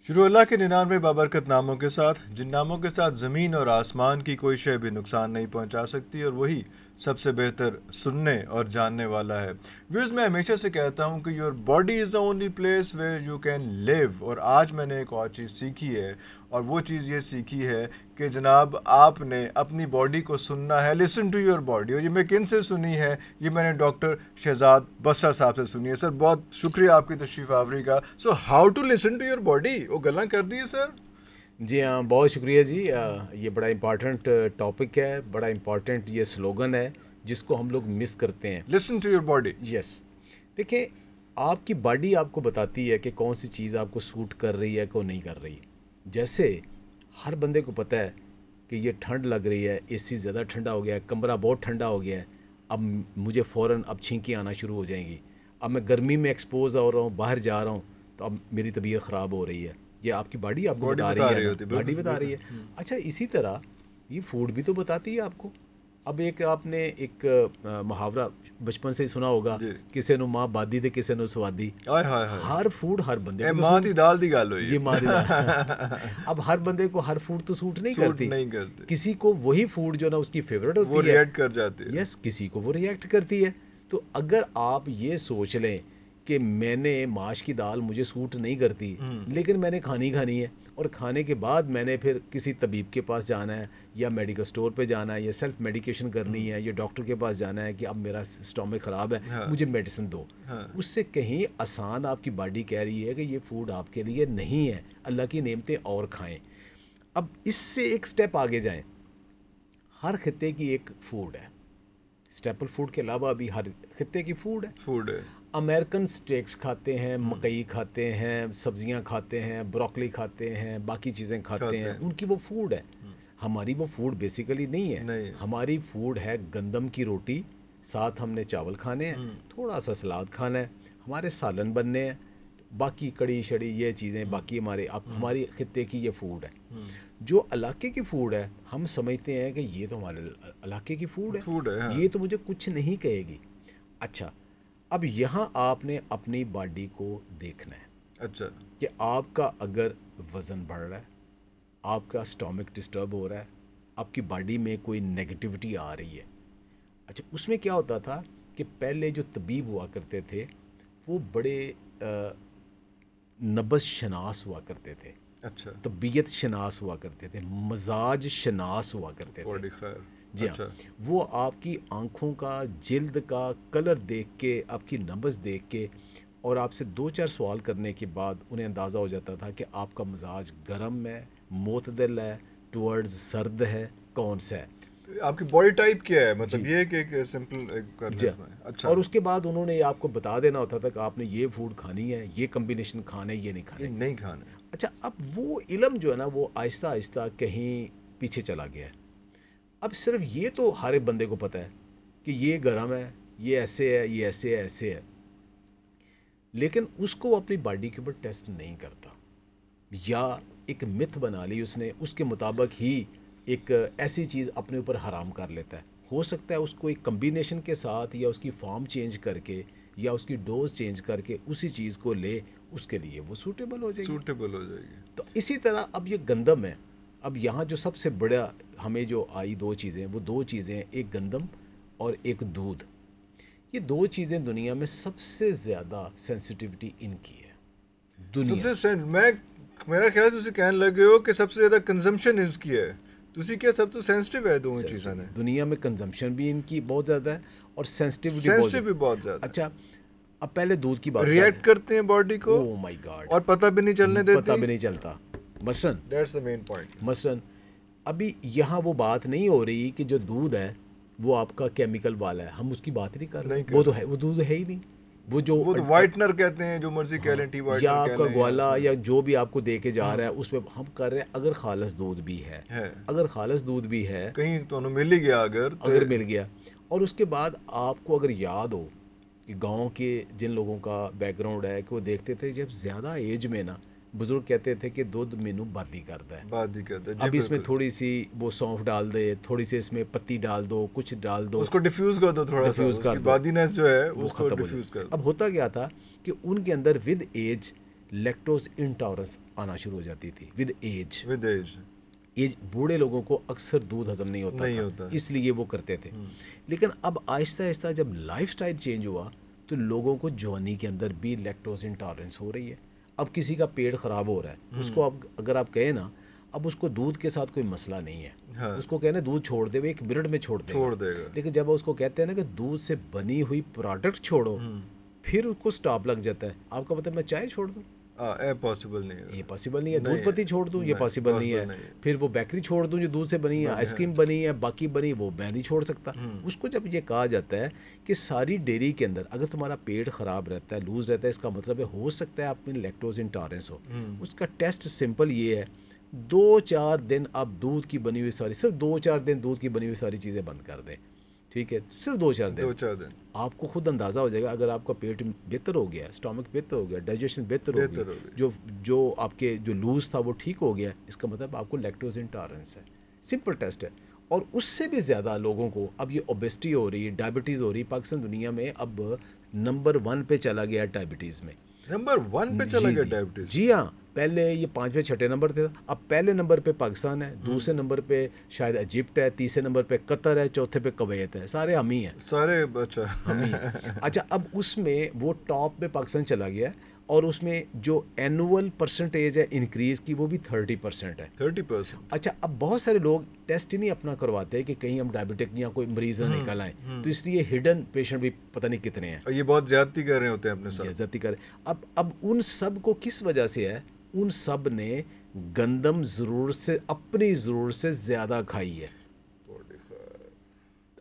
شروع اللہ کے 99 بابرکت ناموں کے ساتھ، جن ناموں کے ساتھ زمین اور آسمان کی کوئی شے بھی نقصان نہیں پہنچا سکتی، اور وہی سب سے بہتر سننے اور جاننے والا ہے۔ ویورز، میں ہمیشہ سے کہتا ہوں کہ your body is the only place where you can live, اور آج میں نے ایک اور چیز سیکھی ہے، اور وہ چیز یہ سیکھی ہے کہ جناب آپ نے اپنی باڈی کو سننا ہے۔ لسن ٹو یور باڈی، اور یہ میں کن سے سنی ہے؟ یہ میں نے ڈاکٹر شہزاد بسرا صاحب سے سنی ہے۔ سر بہت شکریہ آپ کی تشریف آوری کا۔ So how to listen to your body, وہ گلاں کر دیے سر۔ جی ہاں، بہت شکریہ جی۔ یہ بڑا امپورٹنٹ ٹاپک ہے، بڑا امپورٹنٹ یہ سلوگن ہے جس کو ہم لوگ مس کرتے ہیں۔ Listen to your body. Yes, دیکھیں، آپ کی باڈی آپ کو بتاتی ہے کہ کون سی چیز آپ کو سوٹ کر رہی ہے، کون نہیں کر رہی۔ جیسے ہر بندے کو پتہ ہے کہ یہ ٹھنڈ لگ رہی ہے، اے سی زیادہ ٹھنڈا ہو گیا ہے، کمرہ بہت ٹھنڈا ہو گیا ہے، اب مجھے فوراً اب چھینکی آنا شروع ہو جائیں گی، اب میں گرمی میں ایکسپوز ہو رہا ہوں، باہر جا رہا ہوں تو اب میری طبیعت خراب ہو رئی ہے۔ یہ آپ کی باڈی آپ کو بتا رہی ہے، باڈی بتا رہی ہے۔ اچھا، اسی طرح یہ فوڈ بھی تو بتاتی ہے آپ کو۔ اب آپ نے ایک محاورہ بچپن سے ہی سنا ہوگا، کسے نو ماں بادی تے کسے نو سوادی۔ ہر فوڈ ہر بندے کو ماں دی دال دی گل ہوئی، یہ ماں دی دال۔ اب ہر بندے کو ہر فوڈ تو سوٹ نہیں کرتی، کسی کو وہی فوڈ جو نا اس کی فیوریٹ ہوتی ہے، وہ ریئیکٹ کر جاتی ہے۔ یس، کسی کو وہ ریئیکٹ کرتی ہے۔ تو اگر آپ یہ سوچ لیں کہ میں نے ماش کی دال مجھے سوٹ نہیں کرتی لیکن میں نے کھانی ہے، اور کھانے کے بعد میں نے پھر کسی طبیب کے پاس جانا ہے، یا میڈیکل سٹور پہ جانا ہے، یا سیلف میڈیکیشن کرنی ہے، یا ڈاکٹر کے پاس جانا ہے کہ اب میرا اسٹامک خراب ہے، مجھے میڈیسن دو، اس سے کہیں آسان آپ کی باڈی کہہ رہی ہے کہ یہ فوڈ آپ کے لیے نہیں ہے، اللہ کی نعمتیں اور کھائیں۔ اب اس سے ایک سٹیپ آگے جائیں، ہر خطے کی ایک فوڈ ہے، اسٹیپل فوڈ کے علاوہ بھی ہر خطے کی فوڈ ہے۔ امریکن سٹیکس کھاتے ہیں، مکئی کھاتے ہیں، سبزیاں کھاتے ہیں، بروکلی کھاتے ہیں، باقی چیزیں کھاتے ہیں، ان کی وہ فوڈ ہے۔ ہماری وہ فوڈ بیسیکلی نہیں ہے، ہماری فوڈ ہے گندم کی روٹی، ساتھ ہم نے چاول کھانے ہیں، تھوڑا سا سلاد کھانا ہے، ہمارے سالن بننے ہیں، باقی کڑی شڑی یہ چیزیں باقی ہماری خطے کی یہ فوڈ ہے۔ جو علاقے کی فوڈ ہے، ہم سمجھتے ہیں کہ یہ تو ہمارے علاقے کی فوڈ ہے، یہ تو مجھے کچھ نہیں کہے گی۔ اچھا، اب یہاں آپ نے اپنی باڈی کو دیکھنا ہے، اچھا، کہ آپ کا اگر وزن بڑھ رہا ہے، آپ کا اسٹامک ڈسٹرب ہو رہا ہے، آپ کی باڈی میں کوئی نیگیٹیوٹی آ رہی ہے۔ اچھا، اس میں کیا ہوتا تھا کہ پہلے جو طبیب ہوا کرتے تھے وہ بڑے نبض شناس ہوا کرتے تھے، اچھا، طبیعت شناس ہوا کرتے تھے، مزاج شناس ہوا کرتے تھے۔ جی ہاں، وہ آپ کی آنکھوں کا، جلد کا کلر دیکھ کے، آپ کی نبض دیکھ کے، اور آپ سے 2-4 سوال کرنے کے بعد انہیں اندازہ ہو جاتا تھا کہ آپ کا مزاج گرم ہے، معتدل ہے، ٹورڈز سرد ہے، کون سا ہے، آپ کی باڈی ٹائپ کیا ہے، مطلب یہ کہ ایک سمپل کرنا ہے۔ اچھا، اور اس کے بعد انہوں نے آپ کو بتا دینا ہوتا تھا کہ آپ نے یہ فوڈ کھانی ہے، یہ کمبینیشن کھانا ہے، یہ نہیں کھانا۔ اچھا، اب وہ علم جو ہے نا وہ آہستہ آہستہ کہیں پیچھے چلا گیا ہے۔ اب صرف یہ تو ہر ایک بندے کو پتہ ہے کہ یہ گرم ہے، یہ ایسے ہے، یہ ایسے ہے، ایسے ہے، لیکن اس کو اپنی باڈی کے اوپر ٹیسٹ نہیں کرتا، یا ایک متھ بنا لی اس نے، اس کے مطابق ہی ایک ایسی چیز اپنے اوپر حرام کر لیتا ہے۔ ہو سکتا ہے اس کو ایک کمبینیشن کے ساتھ، یا اس کی فارم چینج کر کے، یا اس کی ڈوز چینج کر کے اسی چیز کو لے، اس کے لیے وہ سوٹیبل ہو جائے گی۔ تو اسی طرح اب یہ گندم ہے، اب یہاں جو سب سے بڑا ہمیں جو آئی 2 چیزیں، وہ 2 چیزیں، ایک گندم اور ایک دودھ۔ یہ 2 چیزیں دنیا میں سب سے زیادہ سینسٹیوٹی ان کی ہے دنیا میں، میرا خیال سے کہنے لگے ہو کہ سب سے زیادہ کنزمپشن اس کی ہے، تسی کیا سب سے سینسٹیو ہے دونوں چیزیں نے؟ دنیا میں کنزمپشن بھی ان کی بہت زیادہ ہے اور سینسٹیوٹی بھی بہت زیادہ۔ اچھا، اب پہلے دودھ کی بات، ریئیکٹ کرتے ہیں باڈی کو، او مائی گاڈ، اور پتہ بھی نہیں چلنے دیتی، پتہ بھی نہیں چلتا۔ مثلاً ابھی یہاں وہ بات نہیں ہو رہی کہ جو دودھ ہے وہ آپ کا کیمیکل والا ہے، ہم اس کی بات نہیں کر رہے، وہ تو ہے، وہ دودھ ہے ہی نہیں، وہ جو وائٹنر کہتے ہیں، جو مرضی کہہ لیں، ٹی وائٹنر یا آپ کا گوالا یا جو بھی آپ کو دے کے جا رہا ہے، اس پہ ہم کر رہے ہیں اگر خالص دودھ بھی ہے، اگر خالص دودھ بھی ہے، کہیں تو مل ہی گیا، اگر مل گیا۔ اور اس کے بعد آپ کو اگر یاد ہو کہ گاؤں کے جن لوگوں کا بیک گراؤنڈ ہے کہ وہ دیکھتے تھے جب زیادہ ایج میں نا بزرگ کہتے تھے کہ دودھ مینو بادی کرتا ہے، اب اس میں تھوڑی سی وہ سونف ڈال دے، تھوڑی سی اس میں پتی ڈال دو، کچھ ڈال دو، اس کو ڈیفیوز کر دو، تھوڑا سا بادینس جو ہے اس کو ڈیفیوز کر دو۔ اب ہوتا کیا تھا کہ ان کے اندر ود ایج لیکٹوز انٹالرنس آنا شروع ہو جاتی تھی ود ایج. ود ایج بوڑھے لوگوں کو اکثر دودھ ہضم نہیں ہوتا اس لیے وہ کرتے تھے. لیکن اب آہستہ آہستہ جب لائف سٹائل چینج ہوا تو لوگوں کو جوانی کے اندر بھی لیکٹوز انٹالرنس ہو رہی ہے. اب کسی کا پیٹ خراب ہو رہا ہے, اس کو اب اگر آپ کہیں نا, اب اس کو دودھ کے ساتھ کوئی مسئلہ نہیں ہے, اس کو کہنا دودھ چھوڑ دے, وہ 1 منٹ میں چھوڑ دے گا. لیکن جب اس کو کہتے ہیں نا کہ دودھ سے بنی ہوئی پروڈکٹ چھوڑو, پھر اس کو سٹاپ لگ جاتا ہے. آپ کا مطلب میں چائے چھوڑ دوں, پاسبل نہیں ہے, یہ پاسبل نہیں ہے. دودھ پتی چھوڑ دوں, یہ پاسبل نہیں ہے. پھر وہ بیکری چھوڑ دوں جو دودھ سے بنی ہے, آئس کریم بنی ہے, باقی بنی, وہ میں نہیں چھوڑ سکتا. اس کو جب یہ کہا جاتا ہے کہ ساری ڈیری کے اندر اگر تمہارا پیٹ خراب رہتا ہے, لوز رہتا ہے, اس کا مطلب ہے ہو سکتا ہے آپ میں لیکٹوز انٹالرنس ہو. اس کا ٹیسٹ سمپل یہ ہے, 2-4 دن آپ دودھ کی بنی ہوئی ساری, صرف 2-4 دن دودھ کی بنی ہوئی ساری چیزیں بند کر دیں. ٹھیک ہے, صرف 2-4 دن آپ کو خود اندازہ ہو جائے گا. اگر آپ کا پیٹ بہتر ہو گیا, اسٹامک بہتر ہو گیا, ڈائجیشن بہتر ہو گیا, جو آپ کے جو لوز تھا وہ ٹھیک ہو گیا, اس کا مطلب آپ کو لیکٹوز انٹالرنس ہے. سمپل ٹیسٹ ہے. اور اس سے بھی زیادہ لوگوں کو اب یہ اوبیسٹی ہو رہی ہے, ڈائبٹیز ہو رہی ہے. پاکستان دنیا میں اب نمبر 1 پہ چلا گیا ڈائبٹیز میں. نمبر 1 پہ چلا گیا ڈائبٹیز. جی ہاں, پہلے یہ 5ویں 6 نمبر تھے, اب پہلے نمبر پہ پاکستان ہے, دوسرے نمبر پہ شاید ایجپٹ ہے, تیسرے نمبر پہ قطر ہے, چوتھے پہ کویت ہے. سارے ہم ہی ہیں, سارے. اچھا ہم ہی ہیں. اچھا, اب اس میں وہ ٹاپ پہ پاکستان چلا گیا, اور اس میں جو اینول پرسنٹیج ہے انکریز کی وہ بھی 30% ہے. 30%. اچھا, اب بہت سارے لوگ ٹیسٹ ہی نہیں اپنا کرواتے کہ کہیں ہم ڈائبٹک یا کوئی مریض نہ نکل آئیں, تو اس لیے ہڈن پیشنٹ بھی پتہ نہیں کتنے ہیں. یہ بہت زیادتی کر رہے ہوتے ہیں اپنے ساتھ. زیادتی کر رہے. اب ان سب کو کس وجہ سے ہے, ان سب نے گندم ضرورت سے, اپنی ضرورت سے زیادہ کھائی ہے.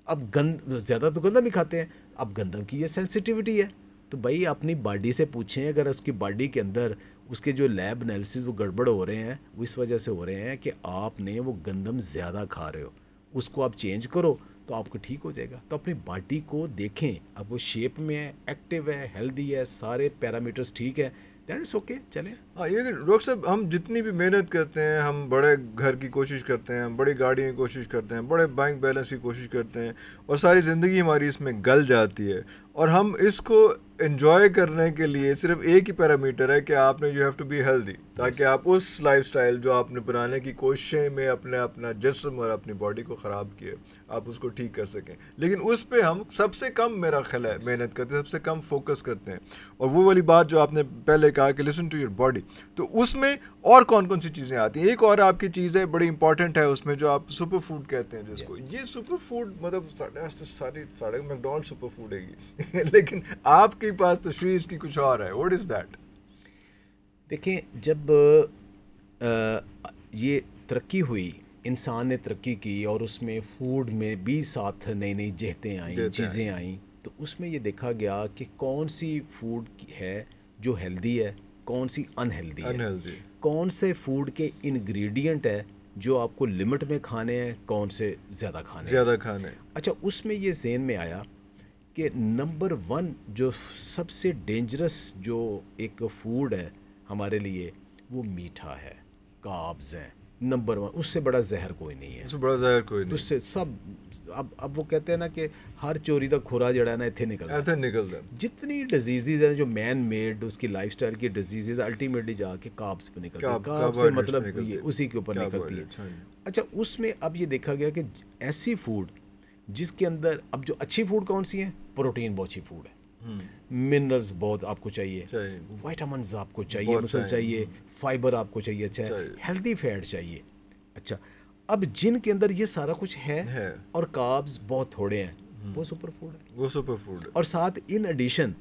اب زیادہ تو گندم ہی کھاتے ہیں. اب گندم کی یہ سینسٹیوٹی ہے, تو بھائی اپنی باڈی سے پوچھیں, اگر اس کی باڈی کے اندر اس کے جو لیب انالیسز وہ گڑبڑ ہو رہے ہیں, وہ اس وجہ سے ہو رہے ہیں کہ آپ نے وہ گندم زیادہ کھا رہے ہو, اس کو آپ چینج کرو تو آپ کو ٹھیک ہو جائے گا. تو اپنی باڈی کو دیکھیں, اب وہ شیپ میں ہے, ایکٹیو ہے, ہیلدی ہے, سارے پیرامیٹرز ٹھیک ہے, دین اٹس اوکے, چلیں. ہاں, یہ ڈاکٹر صاحب ہم جتنی بھی محنت کرتے ہیں, ہم بڑے گھر کی کوشش کرتے ہیں, ہم بڑی گاڑیوں کی کوشش کرتے ہیں, بڑے بینک بیلنس کی کوشش کرتے ہیں, اور ساری زندگی ہماری اس میں گل جاتی ہے, اور ہم اس کو انجوائے کرنے کے لیے صرف ایک ہی پیرامیٹر ہے کہ آپ نے you have to be healthy, تاکہ آپ اس لائف سٹائل جو آپ نے بنانے کی کوششیں میں اپنا جسم اور اپنی باڈی کو خراب کیے, آپ اس کو ٹھیک کر سکیں. لیکن اس پہ ہم سب سے کم, میرا خیال ہے, محنت کرتے ہیں, سب سے کم فوکس کرتے ہیں. اور وہ والی بات جو آپ نے پہلے کہا کہ لسن ٹو یور باڈی, تو اس میں اور کون کون سی چیزیں آتی ہیں؟ ایک اور آپ کی چیز ہے بڑی امپورٹنٹ ہے اس میں, جو آپ سپر فوڈ کہتے ہیں جس کو. یہ سپر فوڈ مطلب سارے میکڈونلڈ سپر فوڈ ہے یہ, لیکن آپ کے پاس تشریح اس کی کچھ اور ہے. What is that? دیکھیں, جب یہ ترقی ہوئی, انسان نے ترقی کی, اور اس میں فوڈ میں بھی ساتھ نئی نئی جہتیں آئیں, چیزیں آئیں, تو اس میں یہ دیکھا گیا کہ کون سی فوڈ ہے جو ہیلدی ہے, کون سی انہیلدی ہے, کون سے فوڈ کے انگریڈینٹ ہے جو آپ کو لمٹ میں کھانے ہیں, کون سے زیادہ کھانے. اچھا, اس میں یہ ذہن میں آیا کہ نمبر 1 جو سب سے ڈینجرس جو ایک فوڈ ہے ہمارے لیے, وہ میٹھا ہے, کاربز ہیں. نمبر 1, اس سے بڑا زہر کوئی نہیں ہے. اس سے بڑا زہر کوئی نہیں. اس سے سب اب وہ کہتے ہیں نا کہ ہر چوری دا کھورا جڑا ہے نا ایتھے نکلتا ہے. جتنی ڈیزیزز ہیں جو مین میڈ اس کی لائف سٹائل کی ڈیزیزز, الٹیمیٹلی جا کے کاربز پہ نکلتی ہے. کاربز سے مطلب یہ اسی کے اوپر نکلتی ہے. اچھا, اس میں اب یہ دیکھا گیا کہ ایسی فوڈ جس کے اندر, اب جو اچھی فوڈ کون سی ہیں, پروٹین بہت اچھی فوڈ ہے, منرلز بہت آپ کو چاہیے, وائٹامنز آپ کو چاہیے, مسل چاہیے, فائبر آپ کو چاہیے, اچھا ہیلدی فیٹ چاہیے. اچھا, اب جن کے اندر یہ سارا کچھ ہے اور کاربز بہت تھوڑے ہیں, وہ سپر فوڈ ہے. وہ سپر فوڈ ہے. اور ساتھ ان ایڈیشن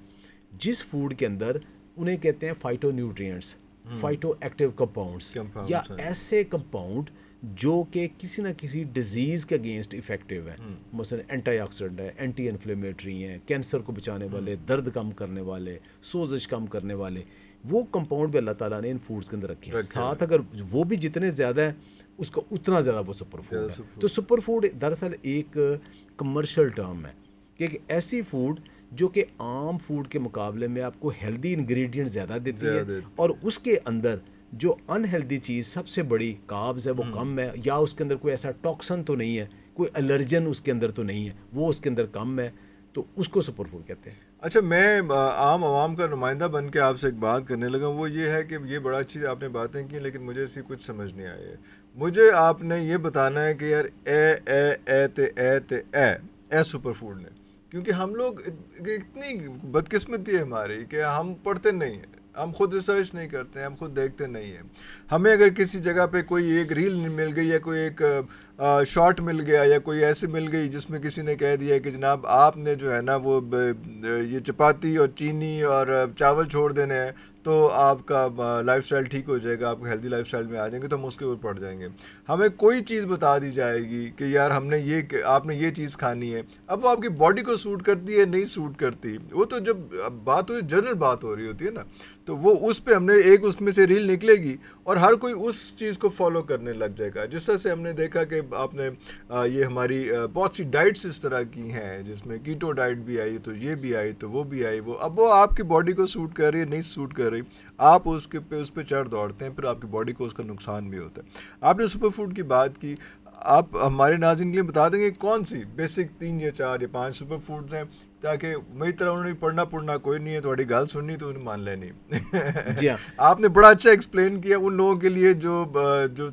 جس فوڈ کے اندر انہیں کہتے ہیں phyto nutrients, phyto active compounds, یا ایسے کمپاؤنڈ جو کہ کسی نہ کسی ڈیزیز کے اگینسٹ افیکٹیو ہیں, مثلا اینٹی آکسیڈنٹ ہے, اینٹی انفلیمیٹری ہیں, کینسر کو بچانے والے, درد کم کرنے والے, سوزش کم کرنے والے, وہ کمپاؤنڈ بھی اللہ تعالیٰ نے ان فوڈز کے اندر رکھے ہیں. ساتھ اگر وہ بھی جتنے زیادہ ہیں اس کا اتنا زیادہ وہ سپر فوڈ ہے. تو سپر فوڈ دراصل ایک کمرشل ٹرم ہے کہ ایک ایسی فوڈ جو کہ عام فوڈ کے مقابلے میں آپ کو ہیلدی انگریڈینٹ زیادہ دیتی ہے, اور اس کے اندر جو انہیلدی چیز سب سے بڑی کاربز ہے وہ کم ہے, یا اس کے اندر کوئی ایسا ٹاکسن تو نہیں ہے, کوئی الرجن اس کے اندر تو نہیں ہے, وہ اس کے اندر کم ہے, تو اس کو سپر فوڈ کہتے ہیں. اچھا، میں عام عوام کا نمائندہ بن کے آپ سے ایک بات کرنے لگا، وہ یہ ہے کہ یہ بڑا اچھی آپ نے باتیں کی، لیکن مجھے اسی کچھ سمجھ نہیں آئی ہے. مجھے آپ نے یہ بتانا ہے کہ یار اے سپر فوڈ نے، کیونکہ ہم لوگ اتنی بدقسمتی ہے ہماری کہ ہم پڑھتے نہیں ہیں، ہم خود ریسرچ نہیں کرتے ہیں، ہم خود دیکھتے نہیں ہیں. ہمیں اگر کسی جگہ پہ کوئی ایک ریل مل گئی یا کوئی ایک شارٹ مل گیا یا کوئی ایسے مل گئی جس میں کسی نے کہہ دیا کہ جناب آپ نے جو ہے نا وہ یہ چپاتی اور چینی اور چاول چھوڑ دینے ہیں تو آپ کا لائف سٹائل ٹھیک ہو جائے گا، آپ ہیلدی لائف سٹائل میں آ جائیں گے، تو ہم اس کے اوپر پڑ جائیں گے. ہمیں کوئی چیز بتا دی جائے گی کہ یار ہم نے آپ نے یہ چیز کھانی ہے. اب وہ آپ کی باڈی کو سوٹ کرتی ہے نہیں سوٹ کرتی، وہ تو جب بات ہو جنرل بات ہو رہی ہوتی ہے نا، تو وہ اس پہ ہم نے ایک اس میں سے ریل نکلے گی اور ہر کوئی اس چیز کو فالو کرنے لگ جائے گا. جس طرح سے ہم نے دیکھا کہ آپ نے یہ ہماری بہت سی ڈائٹس اس طرح کی ہیں جس میں کیٹو ڈائٹ بھی آئی، تو یہ بھی آئی، تو وہ بھی آئی. اب وہ آپ کی باڈی کو سوٹ کر رہی ہے نہیں سوٹ کر رہی، آپ اس پہ چڑھ دوڑتے ہیں، پھر آپ کی باڈی کو اس کا نقصان بھی ہوتا ہے. آپ نے سپر فوڈ کی بات کی، آپ ہمارے ناظرین کے لیے بتا دیں گے کون سی بیسک 3 یا 4 یا 5 سپر فوڈز ہیں، تاکہ میری طرح انہوں نے پڑھنا کوئی نہیں ہے، تھوڑی گال سننی تو انہیں مان لینی. جی ہاں، آپ نے بڑا اچھا ایکسپلین کیا ان لوگوں کے لیے جو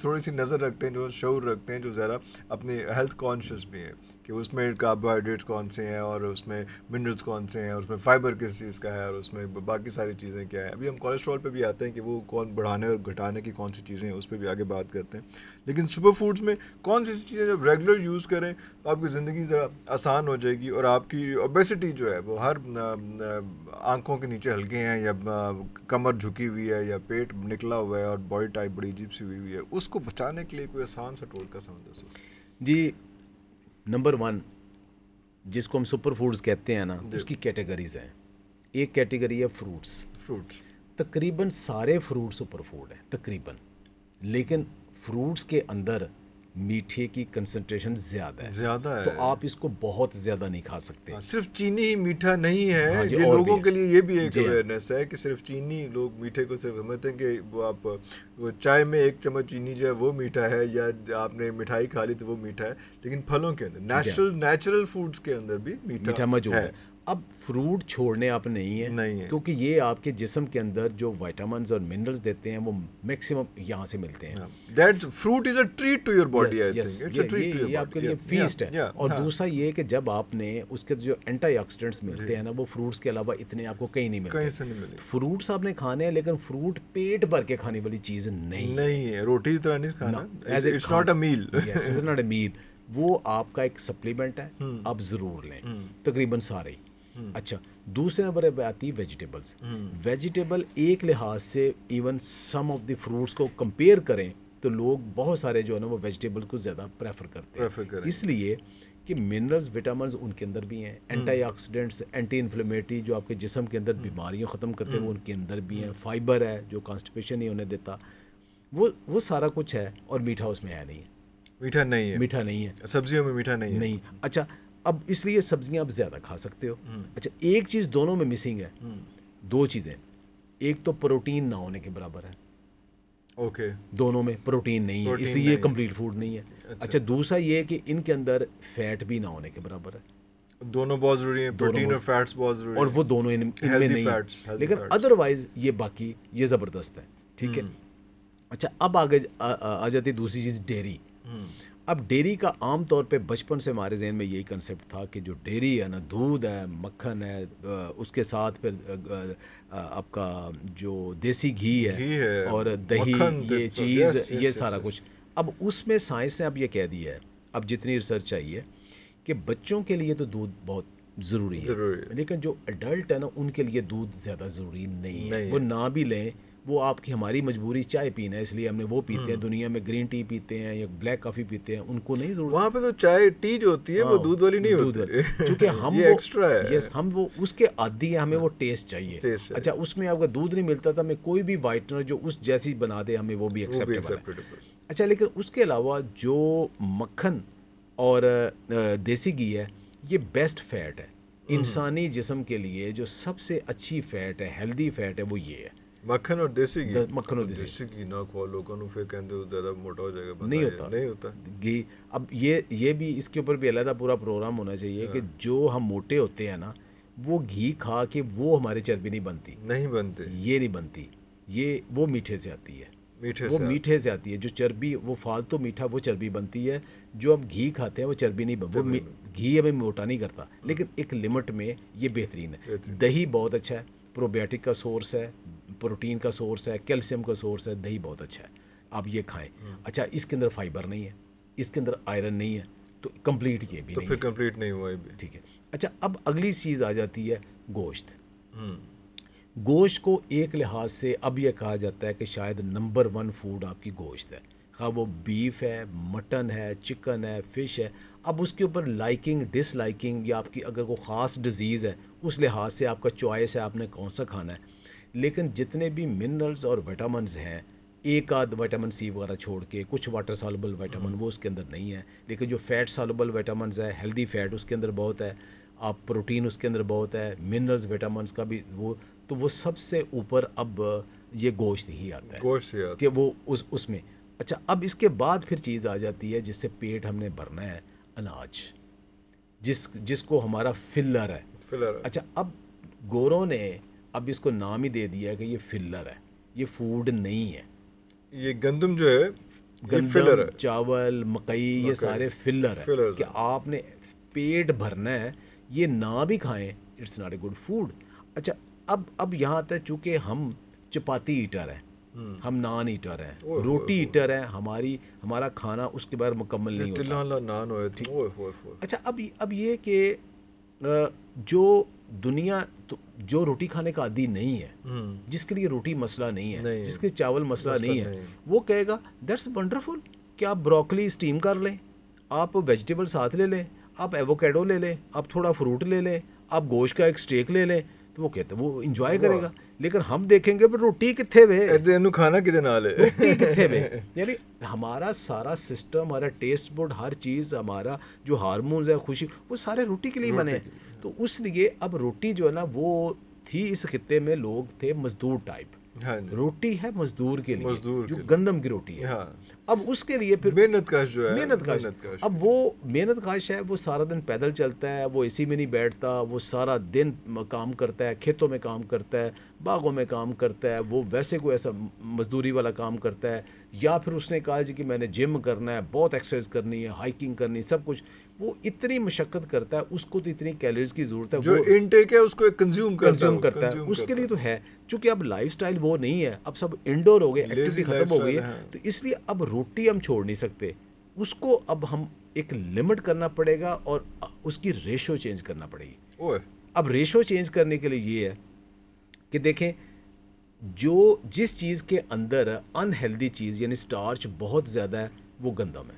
تھوڑی سی نظر رکھتے ہیں، جو شعور رکھتے ہیں، جو ذرا اپنی ہیلتھ کانشیس بھی ہیں کہ اس میں کاربوہائیڈریٹس کون سے ہیں اور اس میں منرلس کون سے ہیں اور اس میں فائبر کس چیز کا ہے اور اس میں باقی ساری چیزیں کیا ہیں. ابھی ہم کولیسٹرول پہ بھی آتے ہیں کہ وہ کون بڑھانے اور گھٹانے کی کون سی چیزیں ہیں، اس پہ بھی آگے بات کرتے ہیں. لیکن سپر فوڈز میں کون سی چیزیں جب ریگولر یوز کریں تو آپ کی زندگی ذرا آسان ہو جائے گی اور آپ کی اوبیسٹی جو ہے وہ ہر آنکھوں کے نیچے ہلکے ہیں یا کمر جھکی ہوئی ہے یا پیٹ نکلا ہوا ہے اور باڈی ٹائپ بڑی عجیب سی ہوئی ہے، اس کو بچانے کے لیے کوئی آسان سا ٹول کا سمجھ دو. جی، نمبر 1 جس کو ہم سپر فوڈز کہتے ہیں نا، اس کی کیٹیگریز ہیں. ایک کیٹیگری ہے فروٹس. تقریباً سارے فروٹ سپر فوڈ ہیں تقریباً، لیکن فروٹس کے اندر میٹھے کی کنسنٹریشن زیادہ ہے، تو آپ اس کو بہت زیادہ نہیں کھا سکتے. صرف چینی ہی میٹھا نہیں ہے. یہ لوگوں کے لیے یہ بھی ایک اویئرنیس ہے کہ صرف چینی، لوگ میٹھے کو صرف سمجھتے ہیں کہ وہ چائے میں 1 چمچ چینی جو ہے وہ میٹھا ہے، یا آپ نے مٹھائی کھا لی تو وہ میٹھا ہے. لیکن پھلوں کے اندر نیچرل فوڈز کے اندر بھی میٹھا موجود ہے. اب فروٹ چھوڑنے آپ نہیں ہیں، کیونکہ یہ آپ کے جسم کے اندر جو وائٹامنز اور منرلز دیتے ہیں وہ میکسیمم یہاں سے ملتے ہیں. That fruit is a treat to your body, I think. It's a treat to your body. یہ آپ کے لیے فیسٹ ہے. اور دوسرا یہ کہ جب آپ نے اس کے جو اینٹی آکسیڈنٹس ملتے ہیں نا، وہ فروٹس کے علاوہ اتنے آپ کو کہیں نہیں ملتے. کہیں سے نہیں ملے. فروٹس آپ نے کھانے ہیں، لیکن فروٹ پیٹ بھر کے کھانے والی چیز نہیں ہے. روٹی کی طرح نہیں کھانا. It's not a meal. Yes, it's not a meal. وہ آپ کا ایک سپلیمنٹ ہے، آپ ضرور لیں، تقریباً سارے ہی. اچھا، دوسرے نمبر پہ آتی ہے ویجیٹیبلس. ویجیٹیبل ایک لحاظ سے even some of the fruits کو کمپیئر کریں تو لوگ بہت سارے جو ہے نا وہ ویجیٹیبل کو زیادہ پریفر کرتے ہیں، اس لیے کہ منرلز وٹامنز ان کے اندر بھی ہیں، اینٹی آکسیڈنٹس، اینٹی انفلیمیٹری جو آپ کے جسم کے اندر بیماریوں ختم کرتے ہیں وہ ان کے اندر بھی ہیں، فائبر ہے جو کانسٹیپیشن نہیں ہونے دیتا، وہ سارا کچھ ہے. اور میٹھا اس میں ہے نہیں ہے، میٹھا نہیں ہے سبزیوں میں میٹھا نہیں. اچھا، اب اس لیے سبزیاں آپ زیادہ کھا سکتے ہو. اچھا، ایک چیز دونوں میں مسنگ ہے، 2 چیزیں. ایک تو پروٹین نہ ہونے کے برابر ہے. اوکے، دونوں میں پروٹین نہیں ہے، اس لیے یہ کمپلیٹ فوڈ نہیں ہے. اچھا، دوسرا یہ کہ ان کے اندر فیٹ بھی نہ ہونے کے برابر ہے. دونوں بہت ضروری ہیں، پروٹین اور فیٹس بہت ضروری ہیں، اور وہ دونوں ان میں نہیں ہیں. لیکن ادروائز یہ باقی یہ زبردست ہے. ٹھیک ہے. اچھا، اب آگے آ جاتی دوسری چیز، ڈیری. اب ڈیری کا عام طور پہ بچپن سے ہمارے ذہن میں یہی کنسیپٹ تھا کہ جو ڈیری ہے نا، دودھ ہے، مکھن ہے، اس کے ساتھ پھر آپ کا جو دیسی گھی ہے اور دہی، یہ چیز، یہ سارا کچھ. اب اس میں سائنس نے اب یہ کہہ دیا ہے، اب جتنی ریسرچ آئی ہے کہ بچوں کے لیے تو دودھ بہت ضروری ہے، لیکن جو ایڈلٹ ہے نا ان کے لیے دودھ زیادہ ضروری نہیں ہے. وہ نہ بھی لیں، وہ آپ کی ہماری مجبوری چائے پینا ہے، اس لیے ہم نے وہ پیتے ہیں. دنیا میں گرین ٹی پیتے ہیں یا بلیک کافی پیتے ہیں، ان کو نہیں ضرورت. وہاں پہ تو چائے ٹی جو ہوتی ہے وہ دودھ والی نہیں ہوتی، کیونکہ ہم یہ ایکسٹرا ہے. ہم وہ اس کے عادی ہیں، ہمیں وہ ٹیسٹ چاہیے. اچھا، اس میں آپ کا دودھ نہیں ملتا تھا، ہمیں کوئی بھی وائٹنر جو اس جیسی بنا دے ہمیں وہ بھی ایکسیپٹیبل ہے. اچھا، لیکن اس کے علاوہ جو مکھن اور دیسی گھی ہے، یہ بیسٹ فیٹ ہے انسانی جسم کے لیے. جو سب سے اچھی فیٹ ہے، ہیلدی فیٹ ہے، وہ یہ ہے مکھن اور دیسی گھی. مکھن اور دیسی گھی نہ کھاؤ، لوگوں نے پھر کہتے ہیں زیادہ موٹا ہو جائے گا. نہیں ہوتا گھی. اب یہ بھی اس کے اوپر بھی علیحدہ پورا پروگرام ہونا چاہیے کہ جو ہم موٹے ہوتے ہیں نا، وہ گھی کھا کے وہ ہمارے چربی نہیں بنتی، نہیں بنتے، یہ نہیں بنتی، یہ وہ میٹھے سے آتی ہے، میٹھے وہ سے میٹھے سے آتی ہے. جو چربی وہ فالتو میٹھا وہ چربی بنتی ہے. جو ہم گھی کھاتے ہیں وہ چربی نہیں بنتی، وہ گھی ہمیں موٹا نہیں کرتا، لیکن ایک لمٹ میں یہ بہترین ہے. دہی بہت اچھا ہے، پروبیوٹک کا سورس ہے، پروٹین کا سورس ہے، کیلشیم کا سورس ہے. دہی بہت اچھا ہے، آپ یہ کھائیں. اچھا اس کے اندر فائبر نہیں ہے، اس کے اندر آئرن نہیں ہے، تو کمپلیٹ یہ بھی تو نہیں پھر ہے. کمپلیٹ نہیں ہوا یہ بھی. ٹھیک ہے. اچھا اب اگلی چیز آ جاتی ہے گوشت. گوشت کو ایک لحاظ سے اب یہ کہا جاتا ہے کہ شاید نمبر 1 فوڈ آپ کی گوشت ہے، خواہ وہ بیف ہے، مٹن ہے، چکن ہے، فش ہے. اب اس کے اوپر لائکنگ ڈس لائکنگ یا آپ کی اگر کوئی خاص ڈیزیز ہے اس لحاظ سے آپ کا چوائس ہے آپ نے کون سا کھانا ہے. لیکن جتنے بھی منرلز اور وٹامنز ہیں، ایک آدھ وٹامن سی وغیرہ چھوڑ کے، کچھ واٹر سالوبل وٹامن وہ اس کے اندر نہیں ہے، لیکن جو فیٹ سالوبل وٹامنز ہے، ہیلدی فیٹ اس کے اندر بہت ہے، آپ پروٹین اس کے اندر بہت ہے، منرلز وٹامنز کا بھی وہ، تو وہ سب سے اوپر اب یہ گوشت ہی آتا ہے گوشت ہی آتا کہ وہ اس میں. اچھا اب اس کے بعد پھر چیز آ جاتی ہے جس سے پیٹ ہم نے بھرنا ہے، اناج، جس کو ہمارا فلر ہے. فلر. اچھا اب گوروں نے اب اس کو نام ہی دے دیا ہے کہ یہ فلر ہے، یہ فوڈ نہیں ہے. یہ گندم جو ہے یہ فلر گندم، ہے، چاول، مکئی، یہ سارے فلر ہے فلرز کہ ہیں. آپ نے پیٹ بھرنا ہے، یہ نہ بھی کھائیں it's not a good food. اچھا اب یہاں آتا ہے چونکہ ہم چپاتی ایٹر ہیں، ہم نان ایٹر ہیں، روٹی ایٹر ہیں، ہمارا کھانا اس کے بغیر مکمل نہیں ہوتا. تلہا نان ہوئے تھے. اچھا اب یہ کہ جو دنیا جو روٹی کھانے کا عادی نہیں ہے، جس کے لیے روٹی مسئلہ نہیں ہے، جس کے چاول مسئلہ نہیں ہے، وہ کہے گا دیٹس ونڈرفل کہ آپ بروکلی اسٹیم کر لیں، آپ ویجیٹیبل ساتھ لے لیں، آپ ایووکیڈو لے لیں، آپ تھوڑا فروٹ لے لیں، آپ گوشت کا ایک اسٹیک لے لیں، تو وہ کہتے ہیں وہ انجوائے کرے گا. لیکن ہم دیکھیں گے روٹی کتنے وے، کھانا کتنے نال ہے، روٹی کتنے وے. یعنی ہمارا سارا سسٹم، ہمارا ٹیسٹ بڈ، ہر چیز، ہمارا جو ہارمونز ہے، خوشی، وہ سارے روٹی کے لیے بنے. تو اس لیے اب روٹی جو ہے نا وہ تھی، اس خطے میں لوگ تھے مزدور ٹائپ. روٹی ہے مزدور کے لیے، جو گندم کی روٹی ہے. اب اس کے لیے پھر محنت کش جو ہے، محنت کش. اب وہ محنت کش ہے، وہ سارا دن پیدل چلتا ہے، وہ اے سی میں نہیں بیٹھتا، وہ سارا دن کام کرتا ہے، کھیتوں میں کام کرتا ہے، باغوں میں کام کرتا ہے، وہ ویسے کوئی ایسا مزدوری والا کام کرتا ہے. یا پھر اس نے کہا جی کہ میں نے جم کرنا ہے، بہت ایکسرسائز کرنی ہے، ہائکنگ کرنی، سب کچھ. وہ اتنی مشقت کرتا ہے، اس کو تو اتنی کیلوریز کی ضرورت ہے، جو انٹیک ہے اس کو کنزیوم کرتا ہے. اس کے لیے تو ہے، چونکہ اب لائف سٹائل وہ نہیں ہے، اب سب انڈور ہو گئے، ایکٹیویٹی ختم ہو گئی ہے. تو اس لیے اب روٹی ہم چھوڑ نہیں سکتے، اس کو اب ہم ایک لمٹ کرنا پڑے گا اور اس کی ریشو چینج کرنا پڑے گی. اب ریشو چینج کرنے کے لیے یہ ہے کہ دیکھیں جس چیز کے اندر انہیلدی چیز یعنی سٹارچ بہت زیادہ ہے وہ گندم ہے.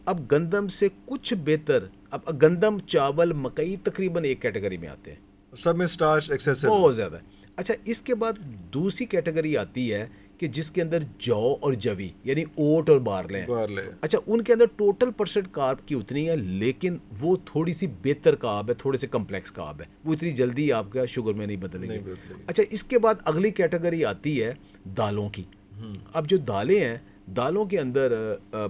اب گندم سے کچھ بہتر، اب گندم، چاول، مکئی تقریباً ایک کیٹیگری میں آتے ہیں، سب میں سٹارچ ایکسیسو بہت زیادہ ہے. اچھا اس کے بعد دوسری کیٹیگری آتی ہے کہ جس کے اندر جو اور جوی یعنی اوٹ اور بارلے ہیں. اچھا ان کے اندر ٹوٹل پرسنٹ کارب کی اتنی ہے، لیکن وہ تھوڑی سی بہتر کارب ہے، تھوڑے سے کمپلیکس کارب ہے، وہ اتنی جلدی آپ کا شوگر میں نہیں بدلے گی. اچھا اس کے بعد اگلی کیٹیگری آتی ہے دالوں کی. اب جو دالیں ہیں، دالوں کے اندر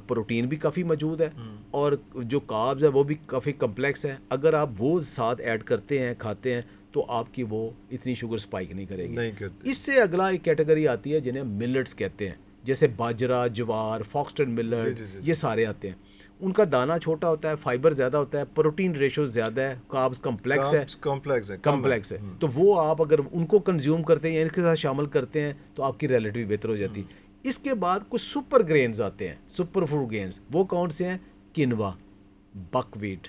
پروٹین بھی کافی موجود ہے اور جو کاربز ہے وہ بھی کافی کمپلیکس ہے. اگر آپ وہ ساتھ ایڈ کرتے ہیں، کھاتے ہیں، تو آپ کی وہ اتنی شوگر سپائک نہیں کرے گی. اس سے اگلا ایک کیٹیگری آتی ہے جنہیں ملٹس کہتے ہیں، جیسے باجرہ، جوار، فاکسٹن ملٹ، یہ سارے آتے ہیں. ان کا دانہ چھوٹا ہوتا ہے، فائبر زیادہ ہوتا ہے، پروٹین ریشو زیادہ ہے، کاربز کمپلیکس ہے. تو وہ آپ اگر ان کو کنزیوم کرتے ہیں یا ان کے ساتھ شامل کرتے ہیں تو آپ کی ریلیٹیو بہتر ہو جاتی. اس کے بعد کچھ سپر گرینز آتے ہیں، سپر فوڈ گرینز. وہ کون سے ہیں؟ کینوا، بک ویٹ،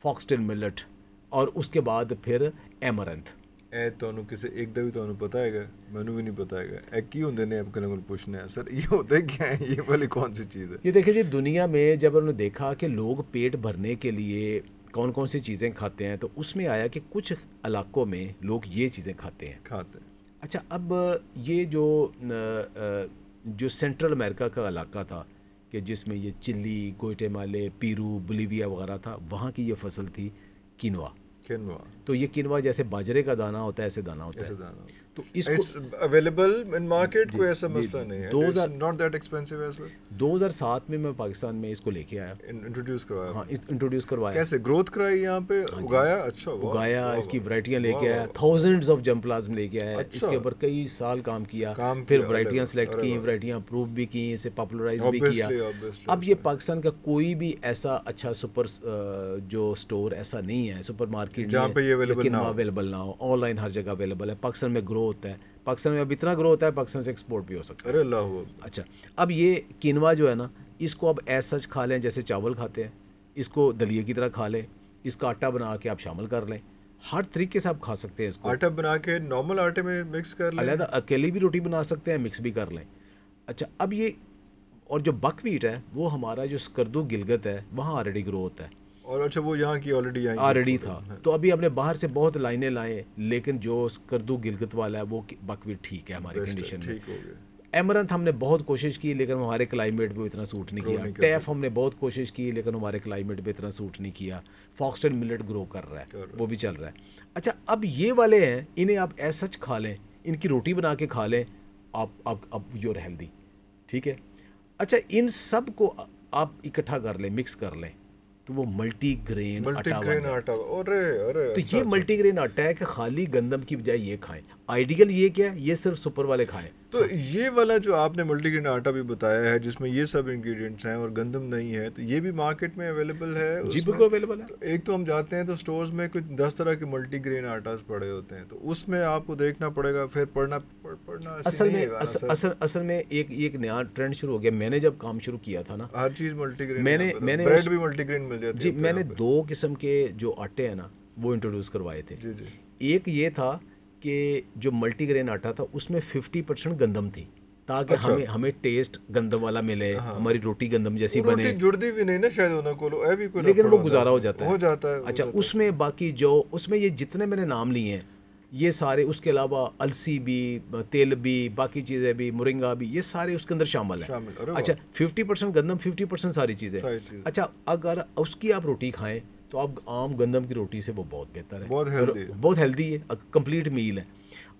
فاکسٹن ملٹ، اور اس کے بعد پھر ایمرنتھ. ਤੁਹਾਨੂੰ ਕਿਸੇ ਇੱਕ ਦਾ ਵੀ ਤੁਹਾਨੂੰ ਪਤਾ ਹੈਗਾ, ਮੈਨੂੰ ਵੀ ਨਹੀਂ ਪਤਾ ਹੈਗਾ ਇਹ ਕੀ ਹੁੰਦੇ ਨੇ. آپ کو پوچھنا ہے سر یہ ہوتا ہے کیا ہے, یہ والی کون سی چیز ہے؟ یہ دیکھیں جی دنیا میں جب انہوں نے دیکھا کہ لوگ پیٹ بھرنے کے لیے کون کون سی چیزیں کھاتے ہیں تو اس میں آیا کہ کچھ علاقوں میں لوگ یہ چیزیں کھاتے ہیں. اچھا اب یہ جو سینٹرل امریکہ کا علاقہ تھا کہ جس میں یہ چلی، گوئٹے مالے، پیرو، بولیویا وغیرہ تھا، وہاں کی یہ فصل تھی کینوا. تو یہ کنوا جیسے باجرے کا دانہ ہوتا ہے ایسے دانہ ہوتا ہے. تو اس کو اویلیبل ان مارکیٹ کوئی ایسا مسئلہ نہیں ہے, not that expensive as well. 2007 میں پاکستان میں اس کو لے کے آیا, انٹروڈیوس کروایا. ہاں انٹروڈیوس کروایا. کیسے گروتھ کرائی یہاں پہ, اگایا, اچھا اگایا, اس کی ورائٹیاں لے کے آیا, تھاؤزنڈز آف جم پلازم لے کے آیا, اس کے اوپر کئی سال کام کیا, پھر ورائٹیاں سلیکٹ کی, ورائٹیاں اپروو بھی کی, اسے پاپولرائز بھی کیا. اب یہ پاکستان کا کوئی بھی ایسا اچھا سپر جو اسٹور ایسا نہیں ہے, سپر مارکیٹ جہاں پہ یہ اویلیبل نہ ہو. آن لائن ہر جگہ اویلیبل ہے. پاکستان میں گرو ہوتا ہے, پاکستان میں اب اتنا گرو ہوتا ہے پاکستان سے ایکسپورٹ بھی ہو سکتا ہے. ارے اللہ. اچھا اب یہ کینوا جو ہے نا, اس کو اب ایز سچ کھا لیں جیسے چاول کھاتے ہیں, اس کو دلیے کی طرح کھا لیں, اس کا آٹا بنا کے آپ شامل کر لیں, ہر طریقے سے آپ کھا سکتے ہیں اس کو. آٹا بنا کے نارمل آٹے میں مکس کر لیں, علیحدہ اکیلی بھی روٹی بنا سکتے ہیں, مکس بھی کر لیں. اچھا اب یہ اور جو بک ویٹ ہے وہ ہمارا جو اسکردو گلگت ہے وہاں آلریڈی گرو ہوتا ہے. اور اچھا وہ یہاں کی آلریڈی تھا, تو ابھی ہم نے باہر سے بہت لائنیں لائیں, لیکن جو اسکردو گلگت والا ہے وہ بک ویٹ ٹھیک ہے ہماری کنڈیشن میں. ایمرنتھ ہم نے بہت کوشش کی لیکن ہمارے کلائمیٹ پہ اتنا سوٹ نہیں کیا. ٹیف ہم نے بہت کوشش کی لیکن ہمارے کلائمیٹ پہ اتنا سوٹ نہیں کیا. فاکسٹن ملٹ گرو کر رہا ہے, وہ بھی چل رہا ہے. اچھا اب یہ والے ہیں, انہیں آپ ایز سچ کھا لیں, ان کی روٹی بنا کے کھا لیں, آپ یور ہیلدی. ٹھیک ہے. اچھا ان سب کو آپ اکٹھا کر لیں, مکس کر لیں, تو وہ ملٹی گرین آٹا. تو یہ ملٹی گرین آٹا ہے کہ خالی گندم کی بجائے یہ کھائیں. آئیڈیل یہ کیا ہے, یہ صرف سپر والے کھائیں. تو یہ والا جو آپ نے ملٹی گرین آٹا بھی بتایا ہے جس میں یہ سب انگریڈینٹس ہیں اور گندم نہیں ہے, تو یہ بھی مارکیٹ میں اویلیبل ہے؟ جی بالکل اویلیبل ہے. ایک تو ہم جاتے ہیں تو سٹورز میں کچھ 10 طرح کے ملٹی گرین آٹاز پڑے ہوتے ہیں, تو اس میں آپ کو دیکھنا پڑے گا, پھر پڑھنا اصل میں ایک نیا ٹرینڈ شروع ہو گیا. میں نے جب کام شروع کیا تھا نا, ہر چیز ملٹی گرین, میں نے بریڈ بھی ملٹی گرین مل جاتی ہے. جی میں نے 2 قسم کے جو آٹے ہیں نا وہ انٹروڈیوس کروائے تھے. ایک یہ تھا کہ جو ملٹی گرین آٹا تھا اس میں 50% گندم تھی, تاکہ ہمیں ٹیسٹ گندم والا ملے, ہماری روٹی گندم جیسی بنے. جڑتی بھی نہیں نا شاید انہوں کو, لیکن وہ گزارا ہو جاتا ہے. اچھا اس میں باقی جو اس میں یہ جتنے میں نے نام لیے ہیں یہ سارے, اس کے علاوہ السی بھی, تیل بھی, باقی چیزیں بھی, مرنگا بھی, یہ سارے اس کے اندر شامل ہیں. اچھا 50% گندم 50% ساری چیزیں. اچھا اگر اس کی آپ روٹی کھائیں تو آپ عام گندم کی روٹی سے وہ بہت بہتر ہے, بہت ہیلدی ہے, کمپلیٹ میل ہے.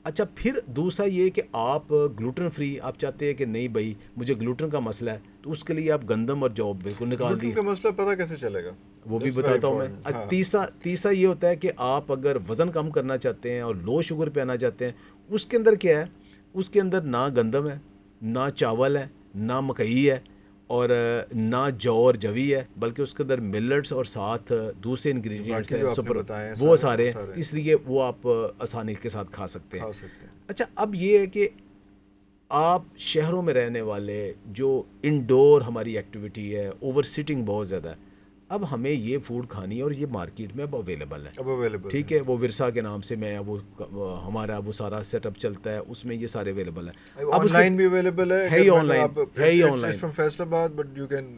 اچھا پھر دوسرا یہ کہ آپ گلوٹن فری, آپ چاہتے ہیں کہ نہیں بھائی مجھے گلوٹن کا مسئلہ ہے, تو اس کے لیے آپ گندم اور جو بالکل نکال دیے. گلوٹن کا مسئلہ پتہ کیسے چلے گا وہ بھی بتاتا ہوں میں. تیسرا یہ ہوتا ہے کہ آپ اگر وزن کم کرنا چاہتے ہیں اور لو شوگر پہ آنا چاہتے ہیں, اس کے اندر کیا ہے, اس کے اندر نہ گندم ہے, نہ چاول ہے, نہ مکئی ہے, اور نہ جو اور جوی ہے, بلکہ اس کے اندر ملٹس اور ساتھ دوسرے انگریڈینٹس ہیں سپر, وہ سارے, اس لیے وہ آپ آسانی کے ساتھ کھا سکتے ہیں. اچھا اب یہ ہے کہ آپ شہروں میں رہنے والے جو انڈور ہماری ایکٹیویٹی ہے, اوور سٹنگ بہت زیادہ ہے, اب ہمیں یہ فوڈ کھانی ہے اور یہ مارکیٹ میں اب اویلیبل ہے. ٹھیک ہے, وہ ورثہ کے نام سے میں وہ ہمارا وہ سارا سیٹ اپ چلتا ہے, اس میں یہ سارے اویلیبل ہیں. آن لائن بھی اویلیبل ہے, ہے ہی online from Faisalabad, but you can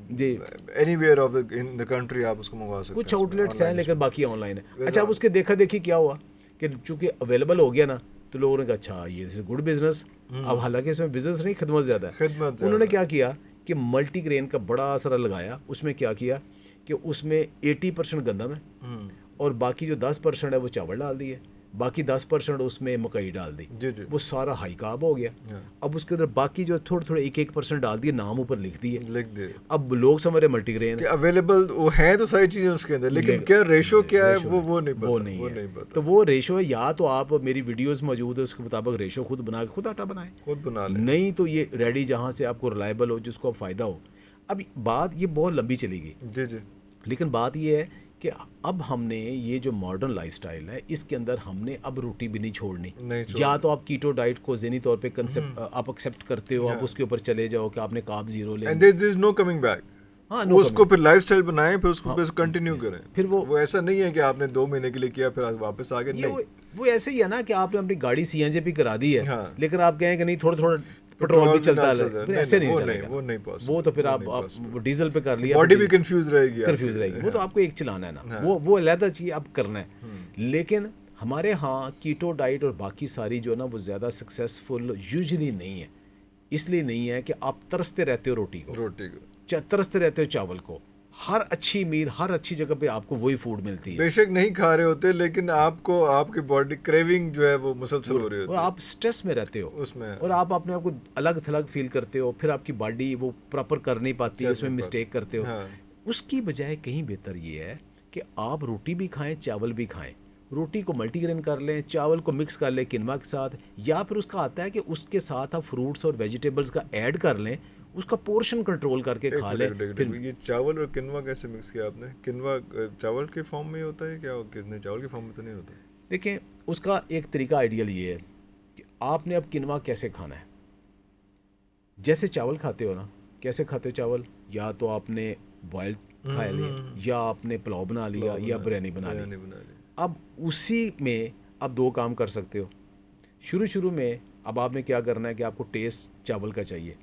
جی anywhere of in the country آپ اس کو منگوا سکتے ہیں. کچھ آؤٹ لیٹس ہیں لیکن باقی آن لائن ہے. اچھا اب اس کے دیکھا دیکھی کیا ہوا کہ چونکہ اویلیبل ہو گیا نا, تو لوگوں نے کہا اچھا یہ گڈ بزنس. اب حالانکہ اس میں بزنس نہیں, خدمت زیادہ ہے. انہوں نے کیا کیا کہ ملٹی گرین کا بڑا اثر لگایا. اس میں کیا کیا کہ اس میں 80% گندم ہے اور باقی جو 10% ہے وہ چاول ڈال دیے, باقی 10% اس میں مکئی ڈال دی. وہ سارا ہائی کارب ہو گیا. اب اس کے اندر باقی جو تھوڑے 1% ڈال دیے, نام اوپر لکھ دیے. اب لوگ سمجھ رہے ملٹی گرین اویلیبل ہے تو ساری چیزیں اس کے اندر, لیکن کیا ریشو کیا ہے وہ نہیں پتا. تو وہ ریشو ہے, یا تو آپ میری ویڈیوز موجود ہے اس کے مطابق ریشو خود بنا کے خود آٹا بنائیں, خود بنا لیں, نہیں تو یہ ریڈی جہاں سے آپ کو ریلائبل ہو, جس کو آپ فائدہ ہو. اب بات یہ بہت لمبی چلی گئی. جی لیکن بات یہ ہے کہ اب ہم نے یہ جو ماڈرن لائف سٹائل ہے اس کے اندر ہم نے اب روٹی بھی نہیں چھوڑنی. یا تو آپ کیٹو ڈائٹ کو ذہنی طور پہ کنسپٹ آپ ایکسیپٹ کرتے ہو, آپ اس کے اوپر چلے جاؤ کہ آپ نے کارب زیرو لے, and there is no coming back. ہاں اس کو پھر لائف سٹائل بنائیں, پھر اس کو کنٹینیو کریں. پھر وہ ایسا نہیں ہے کہ آپ نے 2 مہینے کے لیے کیا پھر واپس آ گئے. نہیں, وہ ایسے ہی ہے نا کہ آپ نے اپنی گاڑی CNG پہ کرا دی ہے, لیکن آپ کہیں کہ نہیں تھوڑا پیٹرول بھی چلتا ہے, ایسے نہیں چلے گا. وہ تو پھر آپ ڈیزل پہ کر لیا, باڈی بھی کنفیوز رہے گی. وہ تو آپ کو ایک چلانا ہے نا, وہ علیحدہ چیز اب کرنا ہے. لیکن ہمارے ہاں کیٹو ڈائٹ اور باقی ساری جو نا وہ زیادہ سکسیزفل یوزلی نہیں ہے. اس لیے نہیں ہے کہ آپ ترستے رہتے ہو روٹی کو, ترستے رہتے ہو چاول کو, ہر اچھی میل ہر اچھی جگہ پہ آپ کو وہی فوڈ ملتی ہے. بے شک نہیں کھا رہے ہوتے لیکن آپ کو آپ کی باڈی کریونگ جو ہے وہ مسلسل ہو رہی اور ہوتی ہے آپ اسٹریس میں رہتے ہو اس میں. اور آپ اپنے آپ کو الگ تھلگ فیل کرتے ہو, پھر آپ کی باڈی وہ پراپر کر نہیں پاتی, اس میں مسٹیک کرتے ہو. ہاں. اس کی بجائے کہیں بہتر یہ ہے کہ آپ روٹی بھی کھائیں چاول بھی کھائیں. روٹی کو ملٹی گرین کر لیں, چاول کو مکس کر لیں کنوا کے ساتھ, یا پھر اس کا آتا ہے کہ اس کے ساتھ آپ فروٹس اور ویجیٹیبلس کا ایڈ کر لیں, اس کا پورشن کنٹرول کر کے کھا لیں. پھر یہ چاول اور کنوا کیسے مکس کیا آپ نے؟ کنوا چاول کے فارم میں ہوتا ہے کیا؟ کتنے چاول کے فارم میں تو نہیں ہوتا. دیکھیں اس کا ایک طریقہ آئیڈیل یہ ہے کہ آپ نے اب کنوا کیسے کھانا ہے. جیسے چاول کھاتے ہو نا, کیسے کھاتے ہو چاول؟ یا تو آپ نے بوائل کھا لیا, یا آپ نے پلاؤ بنا لیا, یا بریانی بنا لی. اب اسی میں آپ دو کام کر سکتے ہو. شروع میں اب آپ نے کیا کرنا ہے کہ آپ کو ٹیسٹ چاول کا چاہیے,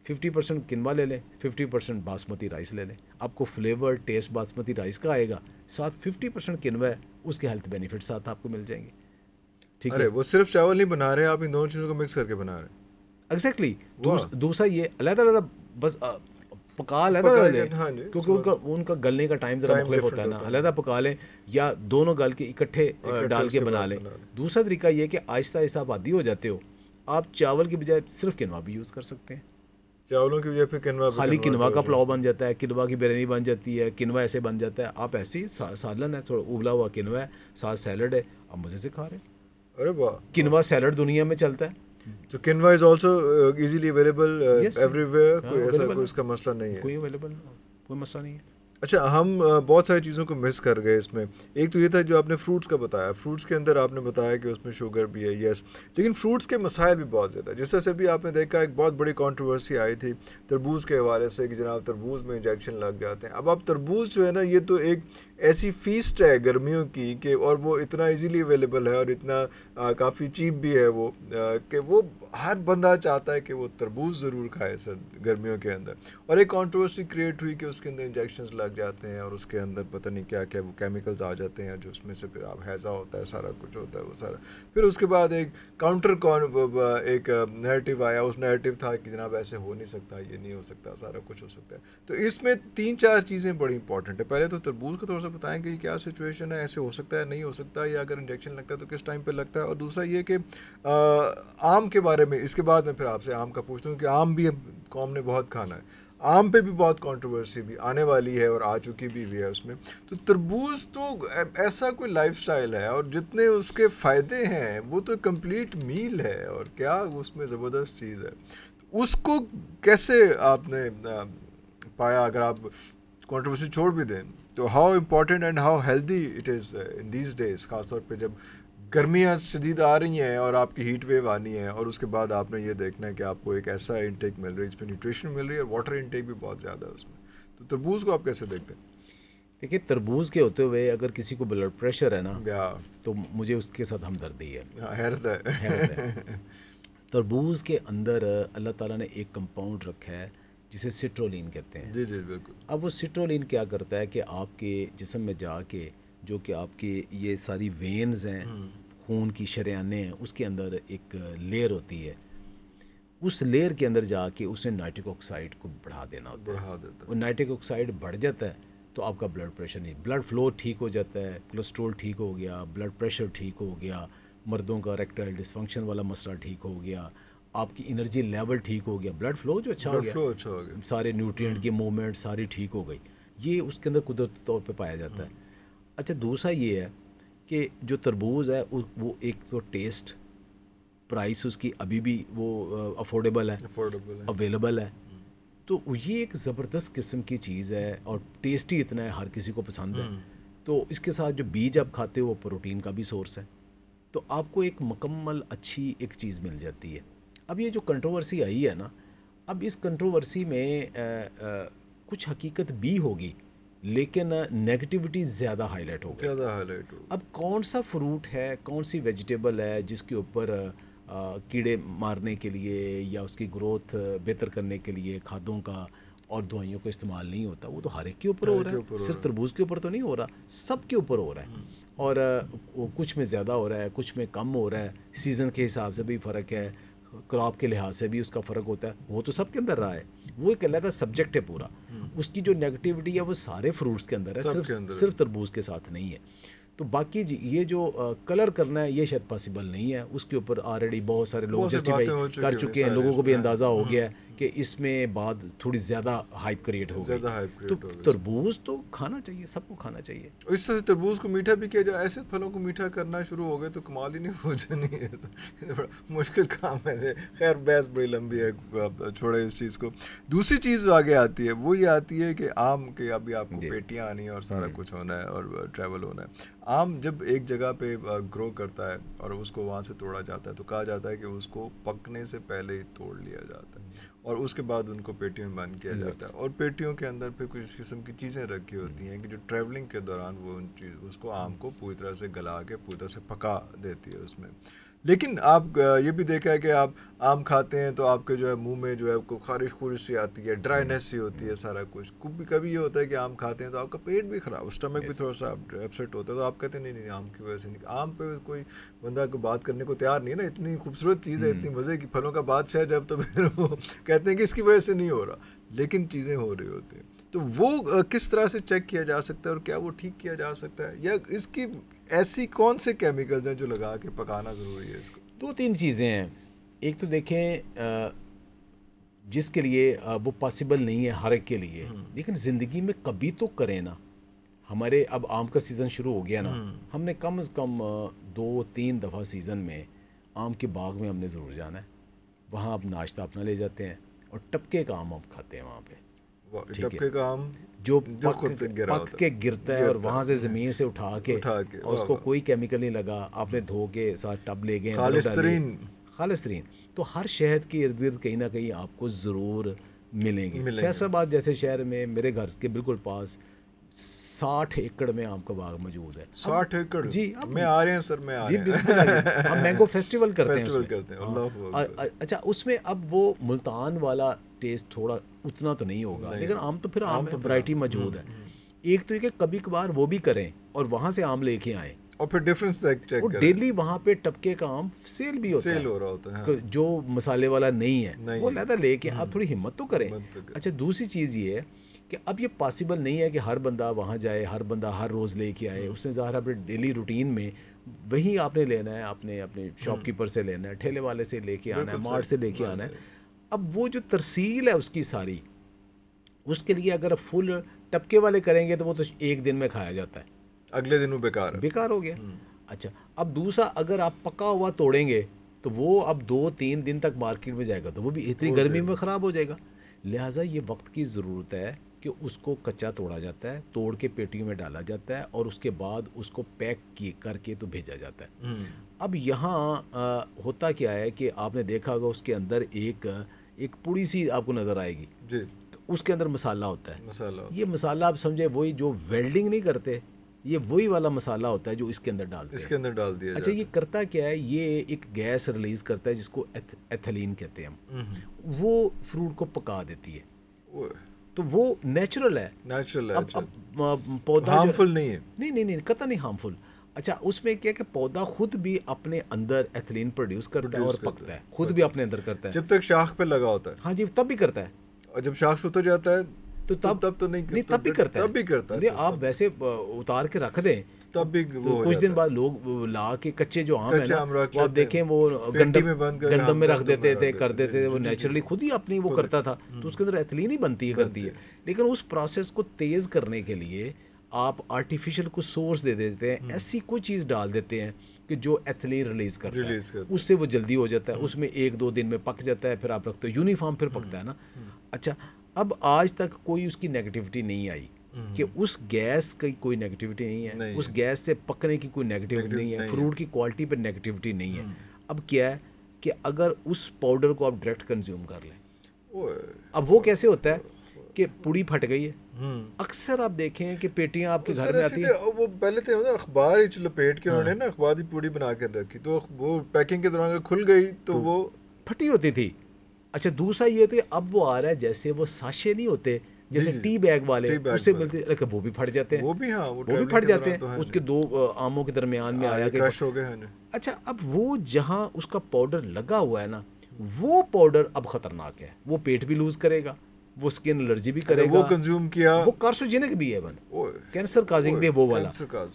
50% کنوا لے لیں, 50% باسمتی رائس لے لیں. آپ کو فلیور ٹیسٹ باسمتی رائس کا آئے گا, ساتھ 50% کنوا ہے, اس کے ہیلتھ بینیفٹ ساتھ آپ کو مل جائیں گے. ٹھیک ہے, وہ صرف چاول نہیں بنا رہے, آپ ان دونوں چیزوں کو مکس کر کے بنا رہے ہیں. ایگزیکٹلی. دوسرا یہ علیحدہ بس پکا علیحدہ لیں, کیونکہ ان کا گلنے کا ٹائم ذرا مختلف ہوتا ہے نا, علیحدہ پکا لیں یا دونوں گل کے اکٹھے ڈال کے بنا لیں. دوسرا طریقہ یہ کہ آہستہ آہستہ آپ عادی ہو جاتے ہو, آپ چاول کی بجائے صرف کنوا بھی یوز کر سکتے ہیں. چاولوں کی وجہ پھر کنوا, خالی کنوا کا پلاؤ بن جاتا ہے, کنوا کی بریانی بن جاتی ہے, کنوا ایسے بن جاتا ہے. آپ ایسے ہی سالن ہے, تھوڑا ابلا ہوا کنوا ہے, ساتھ سیلڈ ہے, آپ مزے سے کھا رہے ہیں. ارے واہ, کنوا سیلڈ دنیا میں چلتا ہے. تو Kanva is also easily available every where, کوئی ایسا کوئی اس کا مسئلہ نہیں ہے. کوئی اویلیبل, کوئی مسئلہ نہیں ہے. اچھا, ہم بہت ساری چیزوں کو مس کر گئے اس میں. ایک تو یہ تھا جو آپ نے فروٹس کا بتایا, فروٹس کے اندر آپ نے بتایا کہ اس میں شوگر بھی ہے, یس, لیکن فروٹس کے مسائل بھی بہت زیادہ. جس طرح سے بھی آپ نے دیکھا ایک بہت بڑی کنٹروورسی آئی تھی تربوز کے حوالے سے کہ جناب تربوز میں انجیکشن لگ جاتے ہیں. اب آپ تربوز جو ہے نا, یہ تو ایک ایسی فیسٹ ہے گرمیوں کی کہ, اور وہ اتنا ایزیلی اویلیبل ہے اور اتنا کافی چیپ بھی ہے وہ, کہ وہ ہر بندہ چاہتا ہے کہ وہ تربوز ضرور کھائے سر گرمیوں کے اندر. اور ایک کنٹروورسی کریٹ ہوئی کہ اس کے اندر انجیکشنز لگ جاتے ہیں اور اس کے اندر پتہ نہیں کیا کیا وہ کیمیکلز آ جاتے ہیں جو اس میں سے پھر آپ ہیضہ ہوتا ہے, سارا کچھ ہوتا ہے وہ سارا. پھر اس کے بعد ایک کاؤنٹر ایک نیریٹو آیا, اس نیریٹو تھا کہ جناب ایسے ہو نہیں سکتا, یہ نہیں ہو سکتا, سارا کچھ ہو سکتا ہے. تو اس میں 3-4 چیزیں بڑی امپورٹنٹ ہے. پہلے تو تربوز کو تھوڑا سا بتائیں کہ کیا سچویشن ہے, ایسے ہو سکتا ہے نہیں ہو سکتا, یا اگر انجیکشن لگتا ہے تو کس ٹائم پہ لگتا ہے. اور دوسرا یہ کہ آم کے بارے میں, اس کے بعد میں پھر آپ سے آم کا پوچھتا ہوں کہ آم بھی قوم نے بہت کھانا ہے, آم پہ بھی بہت کنٹروورسی بھی آنے والی ہے اور آ چکی بھی ہے اس میں. تو تربوز تو ایسا کوئی لائف سٹائل ہے, اور جتنے اس کے فائدے ہیں وہ تو کمپلیٹ میل ہے, اور کیا اس میں زبردست چیز ہے. اس کو کیسے آپ نے پایا؟ اگر آپ کنٹروورسی چھوڑ بھی دیں تو how important and how healthy it is in these days, خاص طور پہ جب گرمیاں شدید آ رہی ہیں اور آپ کی ہیٹ ویو آنی ہے, اور اس کے بعد آپ نے یہ دیکھنا ہے کہ آپ کو ایک ایسا انٹیک مل رہی ہے جس میں نیوٹریشن مل رہی ہے اور واٹر انٹیک بھی بہت زیادہ ہے اس میں. تو تربوز کو آپ کیسے دیکھتے ہیں؟ دیکھیے, تربوز کے ہوتے ہوئے اگر کسی کو بلڈ پریشر ہے نا, تو مجھے اس کے ساتھ ہمدردی ہے, حیرت ہے. تربوز کے اندر اللہ تعالیٰ نے ایک کمپاؤنڈ رکھا ہے جسے سٹرولین کہتے ہیں. جی جی بالکل. اب وہ سٹرولین کیا کرتا ہے کہ آپ کے جسم میں جا کے, جو کہ آپ کے یہ ساری وینز ہیں, خون کی شریانیں ہیں, اس کے اندر ایک لیئر ہوتی ہے, اس لیئر کے اندر جا کے اسے نائٹرک آکسائڈ کو بڑھا دینا ہوتا ہے. وہ نائٹرک آکسائڈ بڑھ جاتا ہے تو آپ کا بلڈ پریشر نہیں, بلڈ فلو ٹھیک ہو جاتا ہے, کولیسٹرول ٹھیک ہو گیا, بلڈ پریشر ٹھیک ہو گیا, مردوں کا ریکٹائل ڈسفنکشن والا مسئلہ ٹھیک ہو گیا, آپ کی انرجی لیول ٹھیک ہو گیا, بلڈ فلو جو اچھا ہو گیا, سارے نیوٹرینٹ کی موومنٹ ساری ٹھیک ہو گئی. یہ اس کے اندر قدرتی طور پہ پایا جاتا ہے. اچھا, دوسرا یہ ہے کہ جو تربوز ہے وہ ایک تو ٹیسٹ, پرائس اس کی ابھی بھی وہ افورڈیبل ہے, اویلیبل ہے, تو یہ ایک زبردست قسم کی چیز ہے, اور ٹیسٹی اتنا ہے, ہر کسی کو پسند ہے. تو اس کے ساتھ جو بیج آپ کھاتے ہو وہ پروٹین کا بھی سورس ہے, تو آپ کو ایک مکمل اچھی ایک چیز مل جاتی ہے. اب یہ جو کنٹروورسی آئی ہے نا, اب اس کنٹروورسی میں کچھ حقیقت بھی ہوگی, لیکن نیگیٹیوٹی زیادہ ہائی لائٹ ہوگی. اب کون سا فروٹ ہے, کون سی ویجیٹیبل ہے جس کے اوپر کیڑے مارنے کے لیے یا اس کی گروتھ بہتر کرنے کے لیے کھادوں کا اور دوائیوں کا استعمال نہیں ہوتا, وہ تو ہر ایک کے اوپر ہو رہا ہے, صرف تربوز کے اوپر تو نہیں ہو رہا, سب کے اوپر ہو رہا ہے. اور وہ کچھ میں زیادہ ہو رہا ہے, کچھ میں کم ہو رہا ہے, سیزن کے حساب سے بھی فرق ہے, کراپ کے لحاظ سے بھی اس کا فرق ہوتا ہے, وہ تو سب کے اندر رہا ہے. وہ ایک علیحدہ سبجیکٹ ہے پورا. اس کی جو نیگیٹیوٹی ہے وہ سارے فروٹس کے اندر ہے, صرف تربوز کے ساتھ نہیں ہے. تو باقی یہ جو کلر کرنا ہے یہ شاید پاسبل نہیں ہے. اس کے اوپر آلریڈی بہت سارے لوگ جسٹیفائی کر چکے ہیں, لوگوں کو بھی اندازہ ہو گیا ہے کہ اس میں بعد تھوڑی زیادہ ہائپ کریٹ ہو گئی. تو تربوز تو کھانا چاہیے, سب کو کھانا چاہیے. اس سے تربوز کو میٹھا بھی کیا جائے, ایسے پھلوں کو میٹھا کرنا شروع ہو گئے تو کمال ہی نہیں ہو جانی ہے. بڑا مشکل کام ہے. خیر بحث بڑی لمبی ہے, چھوڑے اس چیز کو. دوسری چیز آگے آتی ہے, وہ یہ آتی ہے کہ آم کے ابھی آپ کو پیٹیاں آنی ہیں اور سارا کچھ ہونا ہے اور ٹریول ہونا ہے. آم جب ایک جگہ پہ گرو کرتا ہے اور اس کو وہاں سے توڑا جاتا ہے تو کہا جاتا ہے کہ اس کو پکنے سے پہلے ہی توڑ لیا جاتا ہے اور اس کے بعد ان کو پیٹیوں میں بند کیا جاتا ہے. اور پیٹیوں کے اندر پھر کچھ قسم کی چیزیں رکھی ہوتی ہیں کہ جو ٹریولنگ کے دوران وہ اس کو آم کو پوری طرح سے گلا کے پوری طرح سے پکا دیتی ہے اس میں. لیکن آپ یہ بھی دیکھا ہے کہ آپ آم کھاتے ہیں تو آپ کے جو ہے منہ میں جو ہے خارش سی آتی ہے, ڈرائینیس سی ہوتی ہے, سارا کچھ. کبھی یہ ہوتا ہے کہ آم کھاتے ہیں تو آپ کا پیٹ بھی خراب, اسٹمک بھی تھوڑا سا اپسیٹ ہوتا ہے, تو آپ کہتے ہیں نہیں آم کی وجہ سے نہیں. آم پہ کوئی بندہ کو بات کرنے کو تیار نہیں ہے نا, اتنی خوبصورت چیز ہے, اتنی مزے کی پھلوں کا بادشاہ جب, تو پھر وہ کہتے ہیں کہ اس کی وجہ سے نہیں ہو رہا, لیکن چیزیں ہو رہی ہوتی ہیں. تو وہ کس طرح سے چیک کیا جا سکتا ہے اور کیا وہ ٹھیک کیا جا سکتا ہے, یا اس کی ایسی کون سے کیمیکلز ہیں جو لگا کے پکانا ضروری ہے اس کو؟ 2-3 چیزیں ہیں. ایک تو دیکھیں جس کے لیے وہ پاسبل نہیں ہے ہر ایک کے لیے, لیکن زندگی میں کبھی تو کریں نا. ہمارے اب آم کا سیزن شروع ہو گیا نا, ہم نے کم از کم 2-3 دفعہ سیزن میں آم کے باغ میں ہم نے ضرور جانا ہے. وہاں آپ ناشتہ اپنا لے جاتے ہیں اور ٹپکے کا آم آپ کھاتے ہیں وہاں پہ. ٹپکے کا آم جو پک کے گرتا ہے اور وہاں سے زمین سے اٹھا کے اور اس کو کوئی کیمیکل نہیں لگا, آپ نے دھو کے ساتھ ٹب لے گئے, خالص ترین. تو ہر شہد کے ارد گرد کہیں نہ کہیں آپ کو ضرور ملیں گے. فیصل آباد جیسے شہر میں میرے گھر کے بالکل پاس 60 ایکڑ میں آم کا باغ موجود ہے. 60 ایکڑ؟ جی میں آ رہے ہیں سر, میں جی بسم اللہ. ہم مینگو فیسٹیول کرتے ہیں. اچھا اس میں اب وہ ملتان والا ٹیسٹ تھوڑا اتنا تو نہیں ہوگا, لیکن آم تو پھر آم ورائٹی موجود ہے. ایک تو یہ کہ کبھی کبھار وہ بھی کریں اور وہاں سے آم لے کے آئیں اور پھر ڈیفرنس چیک کریں. ڈیلی وہاں پہ ٹپکے کا آم سیل بھی ہوتا ہے, جو مسالے والا نہیں ہے وہ لہذا لے کے آپ تھوڑی ہمت تو کریں. اچھا دوسری چیز یہ ہے کہ اب یہ پاسبل نہیں ہے کہ ہر بندہ وہاں جائے, ہر بندہ ہر روز لے کے آئے. اس نے ظاہر اپنے ڈیلی روٹین میں وہی آپ نے لینا ہے, آپ نے اپنے شاپ کیپر سے لینا ہے, ٹھیلے والے سے لے کے آنا ہے, مارٹ سے لے کے آنا ہے. اب وہ جو ترسیل ہے اس کی ساری, اس کے لیے اگر فل ٹپکے والے کریں گے تو وہ تو ایک دن میں کھایا جاتا ہے, اگلے دن وہ بیکار ہو گیا. اچھا اب دوسرا اگر آپ پکا ہوا توڑیں گے تو وہ اب 2-3 دن تک مارکیٹ میں جائے گا تو وہ بھی اتنی گرمی میں خراب ہو جائے گا. لہٰذا یہ وقت کی ضرورت ہے کہ اس کو کچا توڑا جاتا ہے, توڑ کے پیٹیوں میں ڈالا جاتا ہے اور اس کے بعد اس کو پیک کر کے تو بھیجا جاتا ہے. اب یہاں ہوتا کیا ہے کہ آپ نے دیکھا ہوگا اس کے اندر ایک پوڑی سی آپ کو نظر آئے گی جی, اس کے اندر مسالہ ہوتا ہے. یہ مسالہ آپ سمجھے وہی جو ویلڈنگ نہیں کرتے, یہ وہی والا مسالہ ہوتا ہے جو اس کے اندر ڈال دیا. اچھا یہ کرتا کیا ہے, یہ ایک گیس ریلیز کرتا ہے جس کو ایتھلین کہتے ہیں ہم, وہ فروٹ کو پکا دیتی ہے. تو وہ نیچرل ہے, پودا ہارمفل نہیں ہے, نہیں قطعا نہیں ہارمفل. اچھا اس میں کیا کہ پودا خود بھی اپنے اندر ایتھلین پروڈیوس کرتا ہے اور پکتا ہے, خود بھی اپنے اندر کرتا ہے جب تک شاخ پہ لگا ہوتا ہے. ہاں جی تب بھی کرتا ہے, اور جب شاخ اتر جاتا ہے تو تب تو نہیں, تب بھی کرتا ہے. آپ ویسے اتار کے رکھ دیں تب بھی کچھ دن بعد لوگ لا کے کچے جو آم ہے نا وہ آپ دیکھیں وہ گندم میں رکھ دیتے تھے, کر دیتے تھے, وہ نیچرلی خود ہی اپنی وہ کرتا تھا. تو اس کے اندر ایتھلین ہی بنتی ہے. لیکن اس پروسیس کو تیز کرنے کے لیے آپ آرٹیفیشیل کو سورس دے دیتے ہیں, ایسی کوئی چیز ڈال دیتے ہیں کہ جو ایتھلین ریلیز کرتا ہے, اس سے وہ جلدی ہو جاتا ہے. اس میں 1-2 دن میں پک جاتا ہے, پھر آپ رکھتے ہو یونیفارم پھر پکتا ہے نا. اچھا اب آج تک کوئی اس کی نیگیٹیوٹی نہیں آئی کہ اس گیس کی کوئی نیگیٹیوٹی نہیں ہے, اس گیس سے پکنے کی کوئی نیگیٹیوٹی نہیں ہے, فروٹ کی کوالٹی پہ نیگیٹیوٹی نہیں ہے. اب کیا ہے کہ اگر اس پاؤڈر کو آپ ڈائریکٹ کنزیوم کر لیں, اب وہ کیسے ہوتا ہے کہ پوڑی پھٹ گئی ہے. اکثر آپ دیکھیں کہ پیٹیاں آپ کے گھر میں آتی ہیں, وہ پہلے تھے اخبار ہی لپیٹ کے انہوں نے نا اخبار کی پوڑی بنا کر رکھی, تو وہ پیکنگ کے دوران کھل گئی تو وہ پھٹی ہوتی تھی. اچھا دوسرا یہ تھا اب وہ آ رہا ہے جیسے وہ ساشے نہیں ہوتے جیسے ٹی بیگ والے, اس سے ملتے ہیں, وہ بھی پھٹ جاتے ہیں, وہ بھی پھٹ جاتے ہیں. اس کے 2 آموں کے درمیان میں آیا کہ اچھا اب وہ جہاں اس کا پاؤڈر لگا ہوا ہے نا, وہ پاؤڈر اب خطرناک ہے, وہ پیٹ بھی لوز کرے گا, وہ اسکن الرجی بھی کرے گا, وہ کنزیوم کیا, وہ کارسوجینک بھی ہے, کینسر کازنگ بھی ہے وہ والا.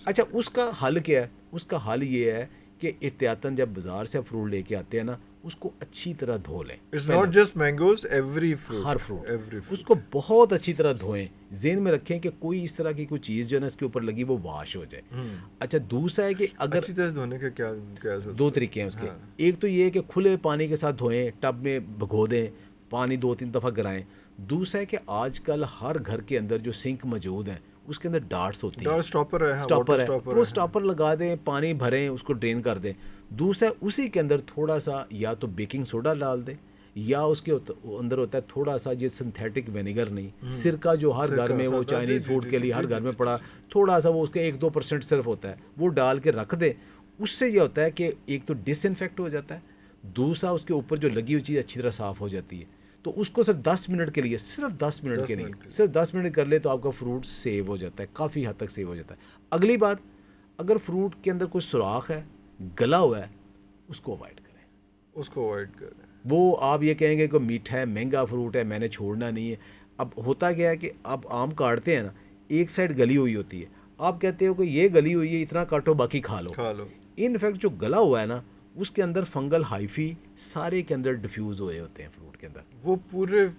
اچھا اس کا حل کیا ہے؟ اس کا حل یہ ہے کہ احتیاطاً جب بازار سے فروٹ لے کے آتے ہیں نا, اس کو اچھی طرح دھو لیں. It's not just mangoes, every fruit. Hare fruit اس کو بہت اچھی طرح دھوئیں. ذہن میں رکھیں کہ کوئی اس طرح کی کوئی چیز جو ہے نا اس کے اوپر لگی وہ واش ہو جائے. اچھا دوسرا ہے کہ اگر اچھی طرح دھونے کا کیا دو طریقے ہیں اس کے. ایک تو یہ ہے کہ کھلے پانی کے ساتھ دھوئیں, ٹب میں بھگو دیں, پانی 2-3 دفعہ گرائیں. دوسرا ہے کہ آج کل ہر گھر کے اندر جو سنک موجود ہیں اس کے اندر ڈارٹس ہوتی ہیں, سٹاپر ہے, وہ سٹاپر لگا دیں, پانی بھریں, اس کو ڈرین کر دیں. دوسرا اسی کے اندر تھوڑا سا یا تو بیکنگ سوڈا ڈال دیں, یا اس کے اندر ہوتا ہے تھوڑا سا یہ سنتھیٹک وینیگر نہیں, سرکہ جو ہر گھر میں وہ چائنیز فوڈ کے لیے ہر گھر میں پڑا, تھوڑا سا وہ اس کے 1-2% صرف ہوتا ہے, وہ ڈال کے رکھ دیں. اس سے یہ ہوتا ہے کہ ایک تو ڈس انفیکٹ ہو جاتا ہے, دوسرا اس کے اوپر جو لگی ہوئی چیز اچھی طرح صاف ہو جاتی ہے. تو اس کو صرف 10 منٹ کے لیے, صرف 10 منٹ کے لیے, صرف 10 منٹ کر لے تو آپ کا فروٹ سیو ہو جاتا ہے, کافی حد تک سیو ہو جاتا ہے. اگلی بات, اگر فروٹ کے اندر کوئی سوراخ ہے, گلا ہوا ہے, اس کو اوائڈ کریں. وہ آپ یہ کہیں گے کہ میٹھا ہے, مہنگا فروٹ ہے, میں نے چھوڑنا نہیں ہے. اب ہوتا کیا ہے کہ آپ آم کاٹتے ہیں نا, ایک سائڈ گلی ہوئی ہوتی ہے, آپ کہتے ہو کہ یہ گلی ہوئی ہے, اتنا کاٹو باقی کھا لو. ان فیکٹ جو گلا ہوا ہے نا اس کے اندر فنگل ہائفی سارے کے اندر ڈیفیوز ہوئے ہوتے ہیں فروٹ کے اندر, وہ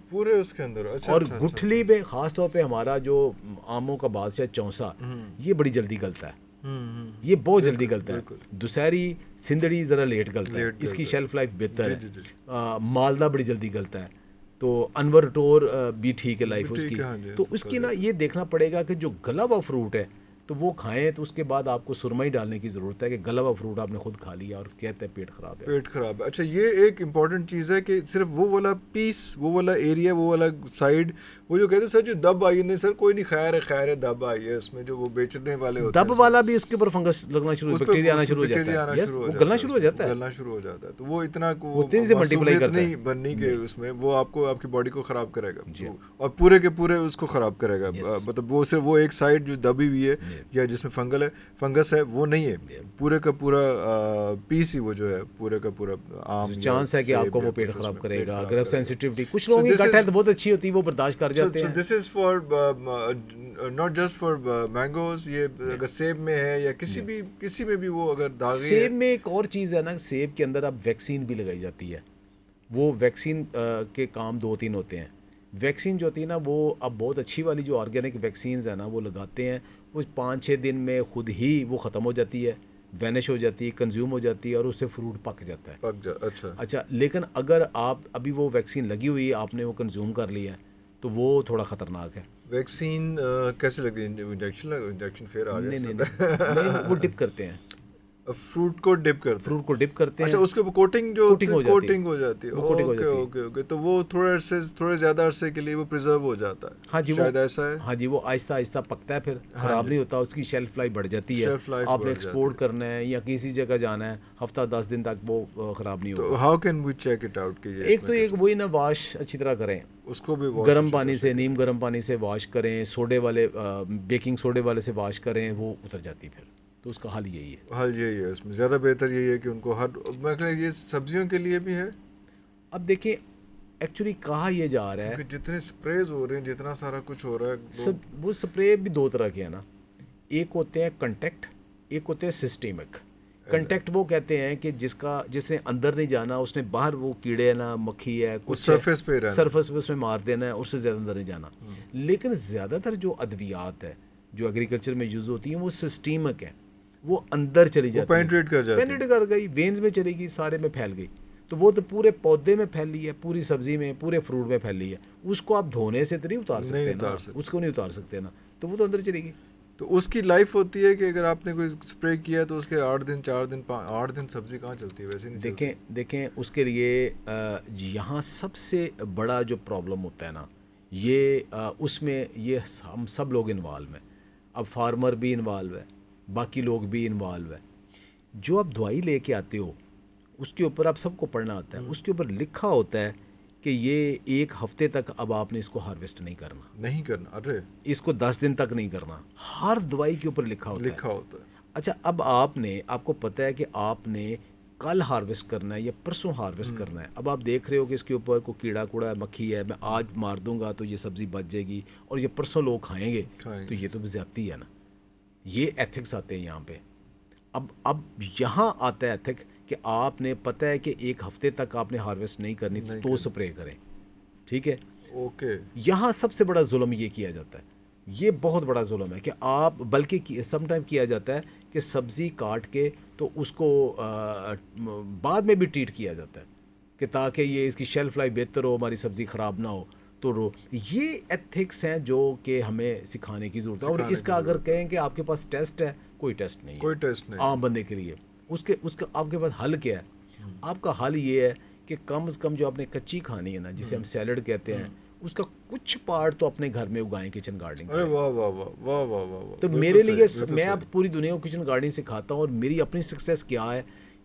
پورے اس کے اندر. اور گٹھلی پہ خاص طور پہ ہمارا جو آموں کا بادشاہ چونسا, یہ بڑی جلدی گلتا ہے, یہ بہت جلدی گلتا ہے. دوسری سندڑی ذرا لیٹ گلتا ہے, اس کی شیلف لائف بہتر ہے. مالدہ بڑی جلدی گلتا ہے, تو انور ٹور بھی ٹھیک ہے لائف اس کی. تو اس کی نا یہ دیکھنا پڑے گا کہ جو گلا ہوا فروٹ ہے تو وہ کھائیں, تو اس کے بعد آپ کو سرمئی ڈالنے کی ضرورت ہے کہ گلا ہوا فروٹ آپ نے خود کھا لیا اور کہتے ہیں پیٹ خراب ہے. اچھا یہ ایک امپورٹنٹ چیز ہے کہ صرف وہ والا پیس, وہ والا ایریا, وہ والا سائڈ, وہ جو کہتے ہیں سر جو دب آئی ہے, نہیں سر کوئی نہیں, خیر ہے دب آئی ہے اس میں, جو وہ بیچنے والے ہوتے ہیں دب والا بھی اس کے اوپر فنگس لگنا شروع, بیکٹیریا آنا شروع ہو جاتا ہے, وہ گلنا شروع ہو جاتا ہے. تو وہ اتنا معصومیت نہیں بننی کہ اس میں وہ آپ کو, آپ کی باڈی کو خراب کرے گا, اور پورے کے پورے اس کو خراب کرے گا. مطلب وہ صرف وہ ایک سائڈ جو دبی ہوئی ہے یا جس میں فنگس ہے وہ نہیں ہے, پورے کا پورا پیس ہی وہ جو ہے پورے کا پورا عام چانس ہے کہ آپ کو وہ پیٹ خراب کرے گا. اگر سینسٹیوٹی کچھ لوگوں کی گٹ ہیلتھ بہت اچھی ہوتی ہے, وہ برداشت کر جاتے ہیں. This is for not just for mangoes, یہ اگر سیب میں ہے یا کسی میں بھی وہ اگر داغی ہے. سیب میں ایک اور چیز ہے نا, سیب کے اندر اب ویکسین بھی لگائی جاتی ہے. وہ ویکسین کے کام 2-3 ہوتے ہیں. ویکسین جو ہوتی ہے نا وہ اب بہت اچھی والی جو آرگینک ویکسینز ہیں نا وہ لگاتے ہیں, وہ 5-6 دن میں خود ہی وہ ختم ہو جاتی ہے, وینش ہو جاتی ہے, کنزیوم ہو جاتی ہے, اور اس سے فروٹ پک جاتا ہے. اچھا لیکن اگر آپ ابھی وہ ویکسین لگی ہوئی ہے, آپ نے وہ کنزیوم کر لیا ہے, تو وہ تھوڑا خطرناک ہے. ویکسین کیسے لگتی ہے؟ انجیکشن پھر آ گیا. نہیں وہ ڈپ کرتے ہیں, فروٹ کو ڈپ کرتے ہیں. اچھا اس کے اوپر کوٹنگ ہو جاتی ہے. اوکے, تو وہ تھوڑے زیادہ عرصے کے لیے وہ پریزرو ہو جاتا ہے. ہاں جی, شاید ایسا ہے. ہاں جی, وہ آہستہ آہستہ پکتا ہے, پھر خراب نہیں ہوتا, اس کی شیلف لائف بڑھ جاتی ہے. آپ نے ایکسپورٹ کرنا ہے یا کسی جگہ جانا ہے, ہفتہ 10 دن تک وہ خراب نہیں ہوتا. تو how can we check it out کہ ایک تو ایک وہی نا واش اچھی طرح کریں, اس کو بھی گرم پانی سے, نیم گرم پانی سے واش کریں, سوڈے والے بیکنگ سوڈے والے سے واش کریں, وہ اتر جاتی پھر. تو اس کا حل یہی ہے. اس میں زیادہ بہتر یہی ہے کہ ان کو ہر مطلب یہ سبزیوں کے لیے بھی ہے. اب دیکھیں ایکچولی کہا یہ جا رہا ہے کہ جتنے سپریز ہو رہے ہیں, جتنا سارا کچھ ہو رہا ہے, وہ سپرے بھی 2 طرح کے ہیں نا. ایک ہوتے ہیں کنٹیکٹ, ایک ہوتے ہیں سسٹمک. کنٹیکٹ وہ کہتے ہیں کہ جس نے اندر نہیں جانا, اس نے باہر وہ کیڑے ہے نا, مکھی ہے, کچھ سرفیس پہ اس میں مار دینا ہے, اس سے زیادہ اندر نہیں جانا. لیکن زیادہ تر جو ادویات ہے جو ایگریکلچر میں یوز ہوتی ہیں وہ سسٹمک ہیں, وہ اندر چلی جاتی ہے, پینیٹریٹ کر گئی, وینز میں چلی گئی, سارے میں پھیل گئی. تو وہ تو پورے پودے میں پھیلی ہے, پوری سبزی میں, پورے فروٹ میں پھیلی ہے. اس کو آپ دھونے سے تو نہیں اتار سکتے نا, اس کو نہیں اتار سکتے نا, تو وہ تو اندر چلی گئی. تو اس کی لائف ہوتی ہے کہ اگر آپ نے کوئی اسپرے کیا تو اس کے 8 دن 4 دن 8 دن سبزی کہاں چلتی ہے؟ ویسے نہیں. دیکھیں اس کے لیے یہاں سب سے بڑا جو پرابلم ہوتا ہے نا, یہ اس میں یہ ہم سب لوگ انوالو ہیں. اب فارمر بھی انوالو ہے, باقی لوگ بھی انوالو ہے. جو آپ دوائی لے کے آتے ہو اس کے اوپر آپ سب کو پڑھنا آتا ہے, اس کے اوپر لکھا ہوتا ہے کہ یہ 1 ہفتے تک اب آپ نے اس کو ہارویسٹ نہیں کرنا. ارے اس کو 10 دن تک نہیں کرنا. ہر دوائی کے اوپر لکھا ہوتا ہے. اچھا اب آپ کو پتہ ہے کہ آپ نے کل ہارویسٹ کرنا ہے یا پرسوں ہارویسٹ کرنا ہے. اب آپ دیکھ رہے ہو کہ اس کے اوپر کوئی کیڑا کوڑا ہے, مکھی ہے, میں آج مار دوں گا تو یہ سبزی بچ جائے گی اور یہ پرسوں لوگ کھائیں گے, تو یہ تو زیادتی ہے نا. یہ ایتھکس آتے ہیں یہاں پہ. اب یہاں آتا ہے ایتھک کہ آپ نے پتہ ہے کہ ایک ہفتے تک آپ نے ہارویسٹ نہیں کرنی تو سپرے کریں, ٹھیک ہے. اوکے, یہاں سب سے بڑا ظلم یہ کیا جاتا ہے, یہ بہت بڑا ظلم ہے کہ آپ, بلکہ سم ٹائم کیا جاتا ہے کہ سبزی کاٹ کے تو اس کو بعد میں بھی ٹریٹ کیا جاتا ہے کہ تاکہ یہ اس کی شیلف لائف بہتر ہو, ہماری سبزی خراب نہ ہو. تو یہ ایتھکس ہیں جو کہ ہمیں سکھانے کی ضرورت ہے. اور اس کا اگر کہیں کہ آپ کے پاس ٹیسٹ ہے, کوئی ٹیسٹ نہیں ہے, کوئی ٹیسٹ نہیں عام بندے کے لیے. اس کا آپ کے پاس حل کیا ہے؟ آپ کا حل یہ ہے کہ کم از کم جو آپ نے کچی کھانی ہے نا, جسے ہم سیلڈ کہتے ہیں, اس کا کچھ پارٹ تو اپنے گھر میں اگائیں, کچن گارڈننگ. ارے واہ واہ واہ واہ واہ واہ. تو میرے لیے میں اب پوری دنیا کو کچن گارڈننگ سکھاتا ہوں, اور میری اپنی سکسیس کیا ہے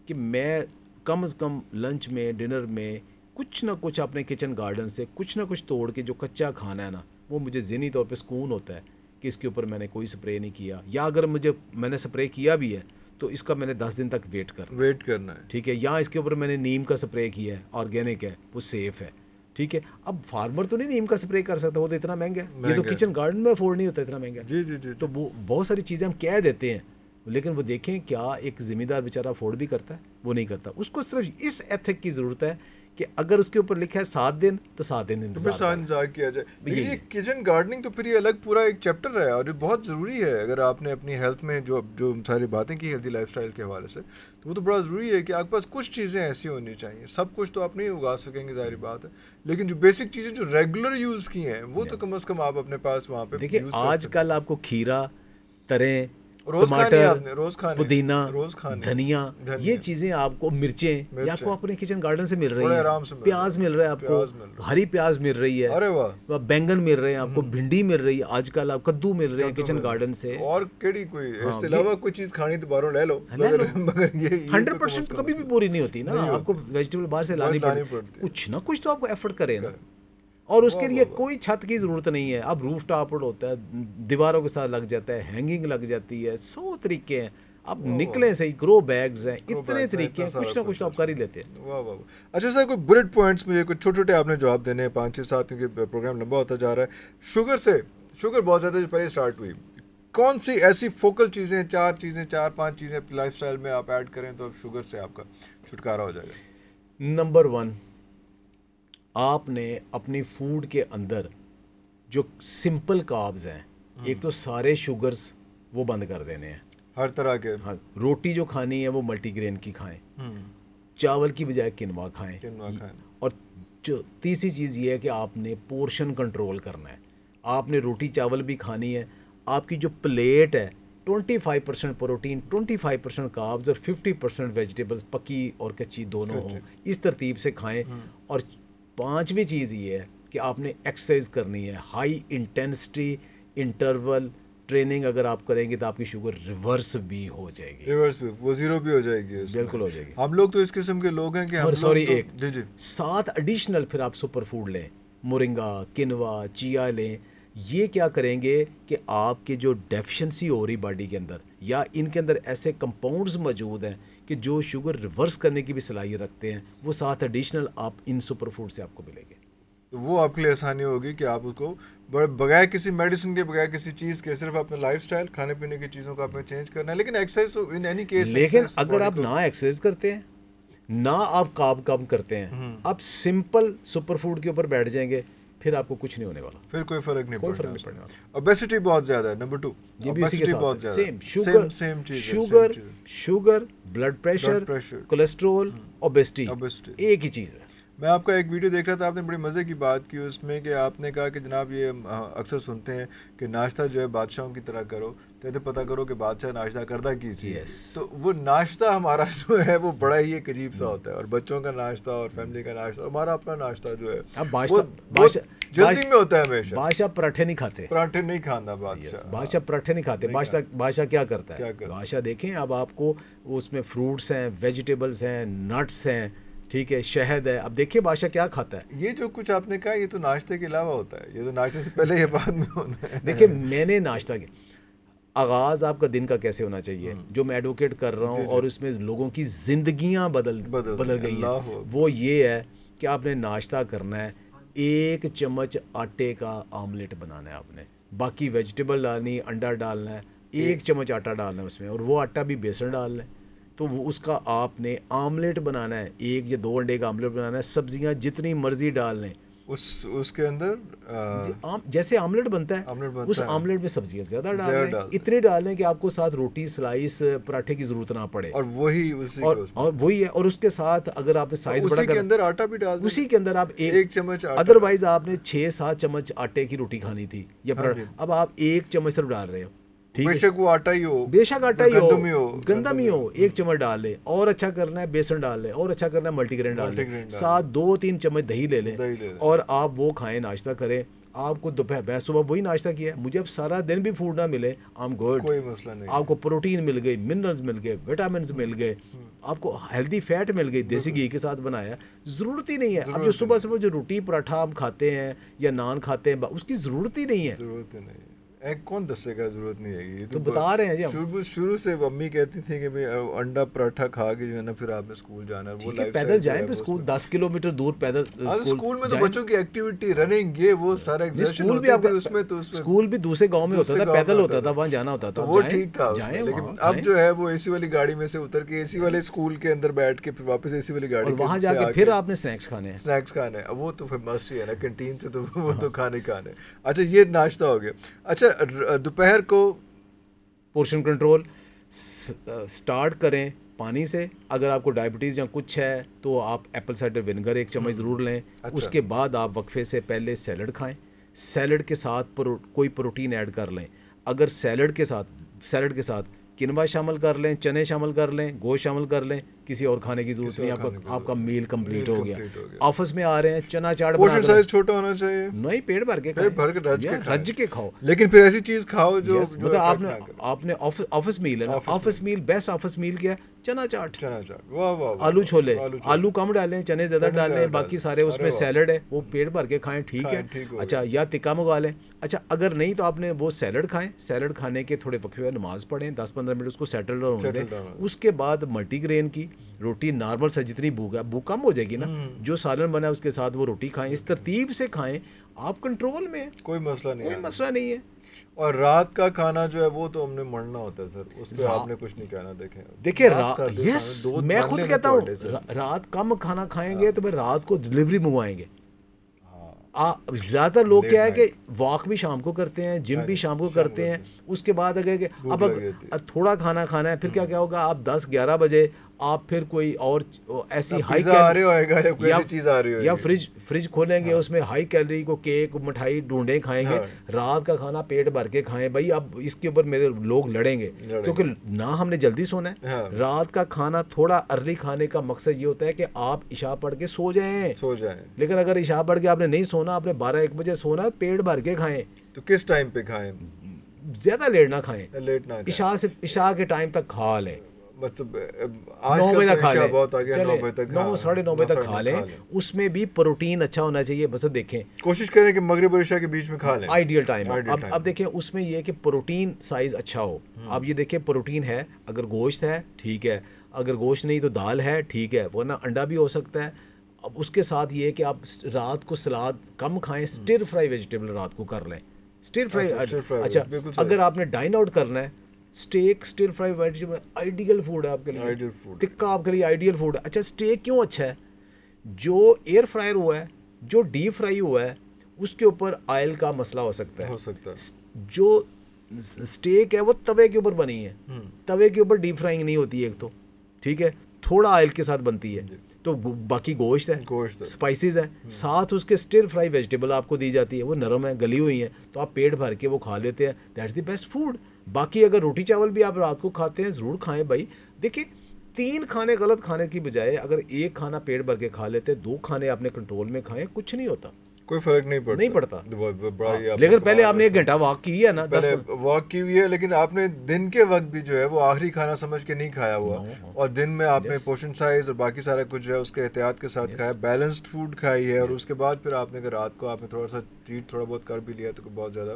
کہ میں کم از کم لنچ میں, ڈنر میں کچھ نہ کچھ اپنے کچن گارڈن سے کچھ نہ کچھ توڑ کے جو کچا کھانا ہے نا, وہ مجھے ذہنی طور پہ سکون ہوتا ہے کہ اس کے اوپر میں نے کوئی سپرے نہیں کیا, یا اگر میں نے سپرے کیا بھی ہے تو اس کا میں نے 10 دن تک ویٹ کرنا ہے, ٹھیک ہے. یا اس کے اوپر میں نے نیم کا سپرے کیا ہے, آرگینک ہے, وہ سیف ہے, ٹھیک ہے. اب فارمر تو نہیں نیم کا سپرے کر سکتا, وہ تو اتنا مہنگا ہے, یہ تو کچن گارڈن میں افورڈ نہیں ہوتا اتنا مہنگا. جی جی جی. تو وہ بہت ساری چیزیں ہم کہہ دیتے ہیں, لیکن وہ دیکھیں کیا ایک ذمہ دار بیچارہ افورڈ بھی کرتا ہے, وہ نہیں کرتا. اس کو صرف اس ایتھک کی ضرورت ہے کہ اگر اس کے اوپر لکھا ہے 7 دن تو 7 دن انتظار کیا جائے. یہ کچن گارڈننگ تو پھر یہ الگ پورا ایک چیپٹر ہے, اور یہ بہت ضروری ہے. اگر آپ نے اپنی ہیلتھ میں جو ساری باتیں کی ہیلتھی لائف اسٹائل کے حوالے سے, تو وہ تو بڑا ضروری ہے کہ آپ کے پاس کچھ چیزیں ایسی ہونی چاہیے. سب کچھ تو آپ نہیں اگا سکیں گے, ظاہری بات ہے, لیکن جو بیسک چیزیں جو ریگولر یوز کی ہیں وہ تو کم از کم آپ اپنے پاس وہاں پہ دیکھیں. آج کل آپ کو کھیرا, تریں, ٹماٹر, پودینہ, دھنیا, یہ چیزیں آپ کو, مرچیں, یہ آپ کو اپنے کچن گارڈن سے مل رہی ہیں. پیاز مل رہا ہے آپ کو, ہری پیاز مل رہی ہے, بینگن مل رہے ہیں آپ کو, بھنڈی مل رہی ہے, آج کل آپ کدو مل رہے ہیں کچن گارڈن سے. اور کیڑی کوئی اس کے علاوہ کوئی چیز کھانی تو باہروں لے لو, مگر یہ 100% کبھی بھی پوری نہیں ہوتی نا, آپ کو ویجیٹیبل باہر سے لانی پڑتی. کچھ نہ کچھ تو آپ کو ایفرٹ کرے نا, اور اس کے لیے کوئی چھت کی ضرورت نہیں ہے. اب روف ٹاپ ہوتا ہے, دیواروں کے ساتھ لگ جاتا ہے, ہینگنگ لگ جاتی ہے, 100 طریقے ہیں. اب نکلیں صحیح, گرو بیگز ہیں, اتنے طریقے ہیں, کچھ نہ کچھ تو آپ کر ہی لیتے ہیں. واہ واہ. اچھا سر, کوئی بلٹ پوائنٹس مجھے کچھ چھوٹے چھوٹے آپ نے جواب دینے ہیں, 5-6-7, کیونکہ پروگرام لمبا ہوتا جا رہا ہے. شوگر بہت زیادہ جو پہلے اسٹارٹ ہوئی, کون سی ایسی فوکل چیزیں, 4-5 چیزیں لائف اسٹائل میں آپ ایڈ کریں تو شوگر سے آپ کا چھٹکارا ہو جائے گا؟ نمبر 1, آپ نے اپنی فوڈ کے اندر جو سمپل کاربز ہیں, ایک تو سارے شوگرز وہ بند کر دینے ہیں, ہر طرح کے. روٹی جو کھانی ہے وہ ملٹی گرین کی کھائیں, چاول کی بجائے کنوا کھائیں. اور جو تیسری چیز یہ ہے کہ آپ نے پورشن کنٹرول کرنا ہے. آپ نے روٹی چاول بھی کھانی ہے, آپ کی جو پلیٹ ہے 25% پروٹین, 25% کاربز اور 50% ویجیٹیبلز, پکی اور کچی دونوں ہوں, اس ترتیب سے کھائیں. اور 5ویں چیز یہ ہے کہ آپ نے ایکسرسائز کرنی ہے, ہائی انٹینسٹی انٹرول ٹریننگ اگر آپ کریں گے تو آپ کی شوگر ریورس بھی ہو جائے گی, ریورس بھی, وہ زیرو بھی ہو جائے گی. بالکل ہو جائے گی. ہم لوگ تو اس قسم کے لوگ ہیں کہ ہم سوری ایک جی جی 7 ایڈیشنل پھر آپ سپر فوڈ لیں, مورنگا, کنوا, چیا لیں. یہ کیا کریں گے کہ آپ کے جو ڈیفیشنسی ہو رہی باڈی کے اندر, یا ان کے اندر ایسے کمپاؤنڈز موجود ہیں کہ جو شوگر ریورس کرنے کی بھی صلاحیت رکھتے ہیں, وہ 7 ایڈیشنل آپ ان سپر فوڈ سے آپ کو ملیں گے. تو وہ آپ کے لیے آسانی ہوگی کہ آپ اس کو بغیر کسی میڈیسن کے, بغیر کسی چیز کے, صرف اپنا لائف سٹائل, کھانے پینے کی چیزوں کو آپ نے چینج کرنا ہے. لیکن ایکسرسائز ان اینی کیس, لیکن اگر آپ نہ ایکسرسائز کرتے ہیں, نہ آپ کارب کم کرتے ہیں, آپ سمپل سپر فوڈ کے اوپر بیٹھ جائیں گے, پھر آپ کو کچھ نہیں ہونے والا, پھر کوئی فرق نہیں پڑنا. اوبیسٹی بہت زیادہ ہے. نمبر 2, اوبیسٹی بہت زیادہ, سیم چیز, sugar, blood pressure, cholesterol, obesity ایک ہی چیز ہے. میں آپ کا ایک ویڈیو دیکھ رہا تھا, آپ نے بڑی مزے کی بات کی اس میں, کہ آپ نے کہا کہ جناب یہ اکثر سنتے ہیں کہ ناشتہ جو ہے بادشاہوں کی طرح کرو, تو پتہ کرو کہ بادشاہ ناشتہ کردہ کیجیے. تو وہ ناشتہ ہمارا جو ہے وہ بڑا ہی ایک عجیب سا ہوتا ہے, اور بچوں کا ناشتہ اور فیملی کا ناشتہ, ہمارا اپنا ناشتہ جو ہے جلدی میں ہوتا ہے ہمیشہ. بادشاہ پراٹھے نہیں کھاتے, پراٹھے نہیں کھانا بادشاہ پراٹھے نہیں کھاتے. بادشاہ کیا کرتا ہے, بادشاہ دیکھیں اب آپ کو اس میں فروٹس ہیں, ویجیٹیبلز ہیں, نٹس ہیں, ٹھیک ہے, شہد ہے. اب دیکھیے بادشاہ کیا کھاتا ہے. یہ جو کچھ آپ نے کہا یہ تو ناشتے کے علاوہ ہوتا ہے, یہ تو ناشتے سے پہلے, یہ بعد میں ہوتا ہے. دیکھیں میں نے ناشتہ کیا, آغاز آپ کا دن کا کیسے ہونا چاہیے، جو میں ایڈوکیٹ کر رہا ہوں اور اس میں لوگوں کی زندگیاں بدل گئی ہیں، وہ یہ ہے کہ آپ نے ناشتہ کرنا ہے، 1 چمچ آٹے کا آملیٹ بنانا ہے، آپ نے باقی ویجیٹیبل ڈالنی، انڈا ڈالنا ہے، 1 چمچ آٹا ڈالنا ہے اس میں، اور وہ آٹا بھی بیسن ڈالنا ہے، تو وہ اس کا آپ نے آملیٹ بنانا ہے، 1 یا 2 انڈے کا آملیٹ بنانا ہے، سبزیاں جتنی مرضی ڈال لیں اس کے اندر جیسے آملیٹ بنتا ہے اس آملیٹ میں سبزیاں زیادہ ڈال لیں، اتنے ڈال لیں کہ آپ کو ساتھ روٹی سلائس پراٹھے کی ضرورت نہ پڑے، اور وہی ہے، اور اس کے ساتھ اگر آپ نے سائز بڑا اسی کے اندر آٹا بھی ڈال دیں، اسی کے اندر آپ 1 چمچ، ادروائز آپ نے 6-7 چمچ آٹے کی روٹی کھانی تھی یا اب آپ 1 چمچ صرف ڈال رہے ہو، بے شک وہ آٹا ہی ہو، بے شک آٹا ہی ہو، گندم ہی ہو، 1 چمچ ڈال لے، اور اچھا کرنا ہے بیسن ڈال لے، اور اچھا کرنا ہے ملٹی گرین ڈال لے، ساتھ 2-3 چمچ دہی لے لیں، اور آپ وہ کھائیں، ناشتہ کریں۔ آپ کو دوپہر میں صبح وہی ناشتہ کیا ہے، مجھے اب سارا دن بھی فوڈ نہ ملے، آم گڈ، کوئی مسئلہ نہیں، آپ کو پروٹین مل گئی، منرلز مل گئے، وٹامنز مل گئے، آپ کو ہیلدی فیٹ مل گئی، دیسی گھی کے ساتھ بنایا، ضرورت ہی نہیں ہے اب جو صبح جو روٹی پراٹھا ہم کھاتے ہیں یا نان کھاتے ہیں، اس کی ضرورت ہی نہیں ہے، ضرورت ہی نہیں ہے، کون دسے گا ضرورت نہیں ہے، یہ تو بتا رہے ہیں جی شروع سے امی کہتی تھیں کہ انڈا پراٹھا کھا کے جو ہے نا پھر آپ نے اسکول جانا ہے، وہ لائف پیدل جائیں، پھر اسکول 10 کلومیٹر دور پیدل، اسکول میں تو بچوں کی ایکٹیویٹی، رننگ، یہ وہ سارا ایگزرشن ہوتی تھی اس میں، تو اسکول بھی دوسرے گاؤں میں ہوتا تھا، پیدل ہوتا تھا، وہاں جانا ہوتا تھا، وہ ٹھیک تھا، لیکن اب جو ہے وہ اے سی والی گاڑی میں سے اتر کے اے سی والے اسکول کے اندر بیٹھ کے پھر واپس اے سی والی گاڑی، اور وہاں جا کے پھر آپ نے اسنیکس کھانے ہیں، وہ تو پھر مسٹ ہی ہے نا، کینٹین سے تو وہ تو کھانے۔ اچھا یہ ناشتہ ہو گیا، اچھا دوپہر کو پورشن کنٹرول سٹارٹ کریں پانی سے، اگر آپ کو ڈائبٹیز یا کچھ ہے تو آپ ایپل سائڈر ونیگر 1 چمچ ضرور لیں، اس کے بعد آپ وقفے سے پہلے سیلڈ کھائیں، سیلڈ کے ساتھ کوئی پروٹین ایڈ کر لیں، اگر سیلڈ کے ساتھ کنوا شامل کر لیں، چنے شامل کر لیں، گوشت شامل کر لیں، کسی اور کھانے کی ضرورت نہیں، آپ کا میل کمپلیٹ ہو گیا۔ آفس میں آ رہے ہیں، چنا چاٹ پورشن سائز چھوٹا ہونا چاہیے، نہیں پیٹ بھر کے رج کے کھاؤ، لیکن پھر ایسی چیز کھاؤ جو آپ نے آفس میل ہے نا، آفس میل بیسٹ آفس میل کیا ہے، چنا چاٹ، واہ واہ، آلو چھولے، آلو کم ڈالیں، چنے زیادہ ڈالیں، باقی سارے اس میں سیلڈ ہے، وہ پیٹ بھر کے کھائیں، ٹھیک ہے۔ اچھا یا ٹکا منگوا لیں، اچھا اگر نہیں تو آپ نے وہ سیلڈ کھائیں، سیلڈ کھانے کے تھوڑے وقفے نماز پڑھیں، 10-15 منٹ اس کو سیٹل ہونے دیں، اس کے بعد ملٹی گرین کی روٹی نارمل سے جتنی بھوک کم ہو جائے گی نا، جو سالن بنا ہے اس کے ساتھ وہ روٹی کھائیں، اس ترتیب سے کھائیں، آپ کنٹرول میں، کوئی مسئلہ نہیں ہے۔ اور رات کا کھانا جو ہے وہ تو ہم نے مرنا ہوتا ہے سر، اس پہ آپ نے کچھ نہیں کہنا، دیکھیں میں خود کہتا ہوں رات کم کھانا کھائیں گے تو پھر رات کو ڈلیوری منگوائیں گے۔ زیادہ لوگ کیا ہے کہ واک بھی شام کو کرتے ہیں، جم بھی شام کو کرتے ہیں، اس کے بعد اگر اب تھوڑا کھانا کھانا ہے، پھر کیا ہوگا، آپ 10-11 بجے آپ پھر کوئی اور ایسی ہائی یا فریج کھولیں گے، اس میں ہائی کیلری کو کیک مٹھائی ڈھونڈیں کھائیں گے، رات کا کھانا پیٹ بھر کے کھائیں بھائی، اب اس کے اوپر میرے لوگ لڑیں گے، کیونکہ نہ ہم نے جلدی سونا ہے، رات کا کھانا تھوڑا ارلی کھانے کا مقصد یہ ہوتا ہے کہ آپ عشاء پڑھ کے سو جائیں، لیکن اگر عشاء پڑھ کے آپ نے نہیں سونا، آپ نے 12-1 بجے سونا، پیٹ بھر کے کھائیں، تو کس ٹائم پہ کھائیں، زیادہ لیٹ نہ کھائیں، عشاء کے ٹائم تک کھا لیں، 9 بجے تک کھا لیں، 9-9:30 بجے تک کھا لیں، اس میں بھی پروٹین اچھا ہونا چاہیے، بس دیکھیں کوشش کریں کہ مغرب اور عشاء کے بیچ میں کھا لیں، آئیڈیل ٹائم۔ اب دیکھیں اس میں یہ کہ پروٹین سائز اچھا ہو، اب یہ دیکھیں پروٹین ہے، اگر گوشت ہے ٹھیک ہے، اگر گوشت نہیں تو دال ہے ٹھیک ہے، ورنہ انڈا بھی ہو سکتا ہے۔ اب اس کے ساتھ یہ کہ آپ رات کو سلاد کم کھائیں، سٹر فرائی ویجیٹیبل رات کو کر لیں، سٹر فرائی۔ اچھا اگر آپ نے ڈائن آؤٹ کرنا ہے، steak stir fry vegetable ideal food ہے آپ کے لیے، ٹکا آپ کے لیے آئیڈیل فوڈ ہے۔ اچھا اسٹیک کیوں اچھا ہے؟ جو ایئر فرائر ہوا ہے، جو ڈیپ فرائی ہوا ہے، اس کے اوپر آئل کا مسئلہ ہو سکتا ہے، جو اسٹیک ہے وہ توے کے اوپر بنی ہے، توے کے اوپر ڈیپ فرائنگ نہیں ہوتی ہے، ایک تو ٹھیک ہے، تھوڑا آئل کے ساتھ بنتی ہے، تو باقی گوشت ہے، اسپائسیز ہے، ساتھ اس کے سٹر فرائی ویجیٹیبل آپ کو دی جاتی ہے، وہ نرم ہے، گلی ہوئی ہیں، تو آپ پیٹ بھر کے وہ کھا لیتے ہیں، دیٹس دی بیسٹ فوڈ۔ باقی اگر روٹی چاول بھی آپ رات کو کھاتے ہیں ضرور کھائیں بھائی، دیکھیں 3 کھانے غلط کھانے کی بجائے اگر 1 کھانا پیٹ بھر کے کھا لیتے، 2 کھانے آپ نے کنٹرول میں کھائیں، کچھ نہیں ہوتا، کوئی فرق نہیں پڑتا۔ لیکن پہلے آپ نے 1 گھنٹہ واک کی ہے نا، واک کی ہوئی ہے، لیکن آپ نے دن کے وقت بھی جو ہے وہ آخری کھانا سمجھ کے نہیں کھایا ہوا، اور دن میں آپ نے پورشن سائز اور باقی سارا کچھ جو ہے اس کے احتیاط کے ساتھ کھایا، بیلنسڈ فوڈ کھائی ہے، اور اس کے بعد پھر آپ نے اگر رات کو آپ نے تھوڑا سا چیٹ تھوڑا بہت کر بھی لیا تو بہت زیادہ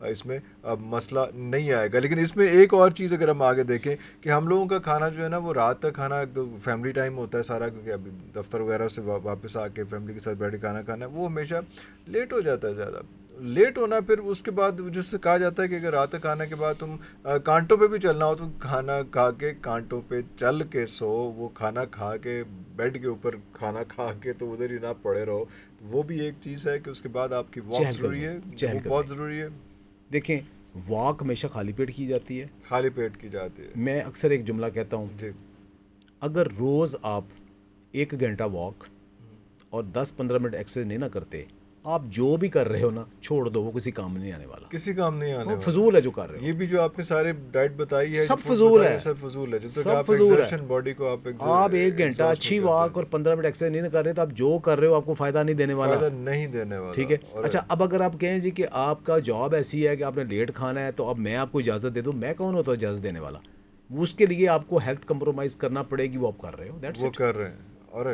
اس میں مسئلہ نہیں آئے گا. لیکن اس میں ایک اور چیز اگر ہم آگے دیکھیں کہ ہم لوگوں کا کھانا جو ہے نا وہ رات کا کھانا ایک تو فیملی ٹائم ہوتا ہے سارا, کیونکہ ابھی دفتر وغیرہ سے واپس آ کے فیملی کے ساتھ بیٹھ کے کھانا کھانا ہے, وہ ہمیشہ لیٹ ہو جاتا ہے. زیادہ لیٹ ہونا پھر اس کے بعد جس سے کہا جاتا ہے کہ اگر رات کا کھانے کے بعد تم کانٹوں پہ بھی چلنا ہو تو کھانا کھا کے کانٹوں پہ چل کے سو, وہ کھانا کھا کے بیڈ کے اوپر کھانا کھا کے تو ادھر ہی نہ پڑے رہو. وہ بھی ایک چیز ہے کہ اس کے بعد آپ کی واک ضروری ہے, وہ بہت ضروری ہے. دیکھیں واک ہمیشہ خالی پیٹ کی جاتی ہے, خالی پیٹ کی جاتی ہے. میں اکثر ایک جملہ کہتا ہوں جی, اگر روز آپ 1 گھنٹہ واک اور 10-15 منٹ ایکسرسائز نہیں نہ کرتے, آپ جو بھی کر رہے ہو نا چھوڑ دو, وہ کسی کام نہیں آنے والا, کسی کام نہیں آنے والا, فضول ہے جو کر رہے ہو. یہ بھی جو آپ نے سارے ڈائٹ بتائی ہے سب فضول ہے, سب فضول ہے. جب تک سب آپ فضول ایکسرشن باڈی کو آپ 1 گھنٹہ اچھی واک اور 15 منٹ ایکسرسائز نہیں کر رہے تو آپ جو کر رہے ہو آپ کو فائدہ نہیں دینے والا, فائدہ نہیں دینے والا. ٹھیک ہے. اچھا اب اگر آپ کہیں جی کہ آپ کا جاب ایسی ہے کہ آپ نے لیٹ کھانا ہے تو اب میں آپ کو اجازت دے دوں, میں کون ہوتا ہوں اجازت دینے والا؟ اس کے لیے آپ کو ہیلتھ کمپرومائز کرنا پڑے گی, وہ آپ کر رہے ہو, وہ کر رہے ہیں.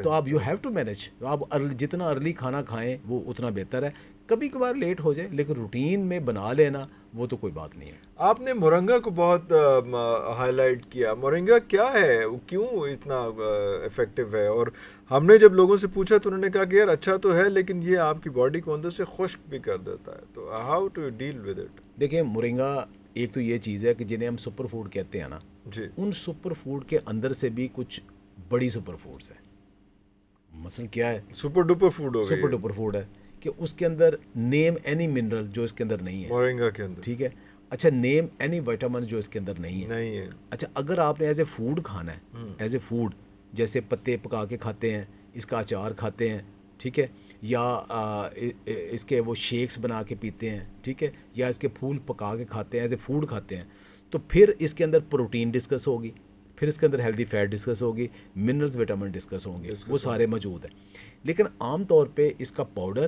تو آپ یو ہیو ٹو مینیج, آپ جتنا ارلی کھانا کھائیں وہ اتنا بہتر ہے. کبھی کبھار لیٹ ہو جائے لیکن روٹین میں بنا لینا وہ تو کوئی بات نہیں ہے. آپ نے مورنگا کو بہت ہائی لائٹ کیا. مورنگا کیا ہے, کیوں اتنا افیکٹو ہے؟ اور ہم نے جب لوگوں سے پوچھا تو انہوں نے کہا کہ یار اچھا تو ہے لیکن یہ آپ کی باڈی کو اندر سے خشک بھی کر دیتا ہے, تو how to deal with it? دیکھیں مورنگا ایک تو یہ چیز ہے کہ جنہیں ہم سپر فوڈ کہتے ہیں نا, جی, ان سپر فوڈ کے اندر سے بھی کچھ بڑی سپر فوڈز ہیں. مثلا کیا ہے سپر ڈوپر فوڈ ہو گئی, سپر ڈوپر فوڈ ہے کہ اس کے اندر نیم اینی منرل جو اس کے اندر نہیں ہے مورنگا کے اندر, ٹھیک ہے. اچھا نیم اینی وٹامن جو اس کے اندر نہیں ہے. اچھا اگر آپ نے ایز اے فوڈ کھانا ہے, ایز اے فوڈ جیسے پتے پکا کے کھاتے ہیں, اس کا اچار کھاتے ہیں, ٹھیک ہے, یا اس کے وہ شیکس بنا کے پیتے ہیں, ٹھیک ہے, یا اس کے پھول پکا کے کھاتے ہیں, ایز اے فوڈ کھاتے ہیں, تو پھر اس کے اندر پروٹین ڈسکس ہوگی, پھر اس کے اندر ہیلدی فیٹ ڈسکس ہوگی, منرلز وٹامن ڈسکس ہوں گے, وہ سارے موجود ہیں. لیکن عام طور پہ اس کا پاؤڈر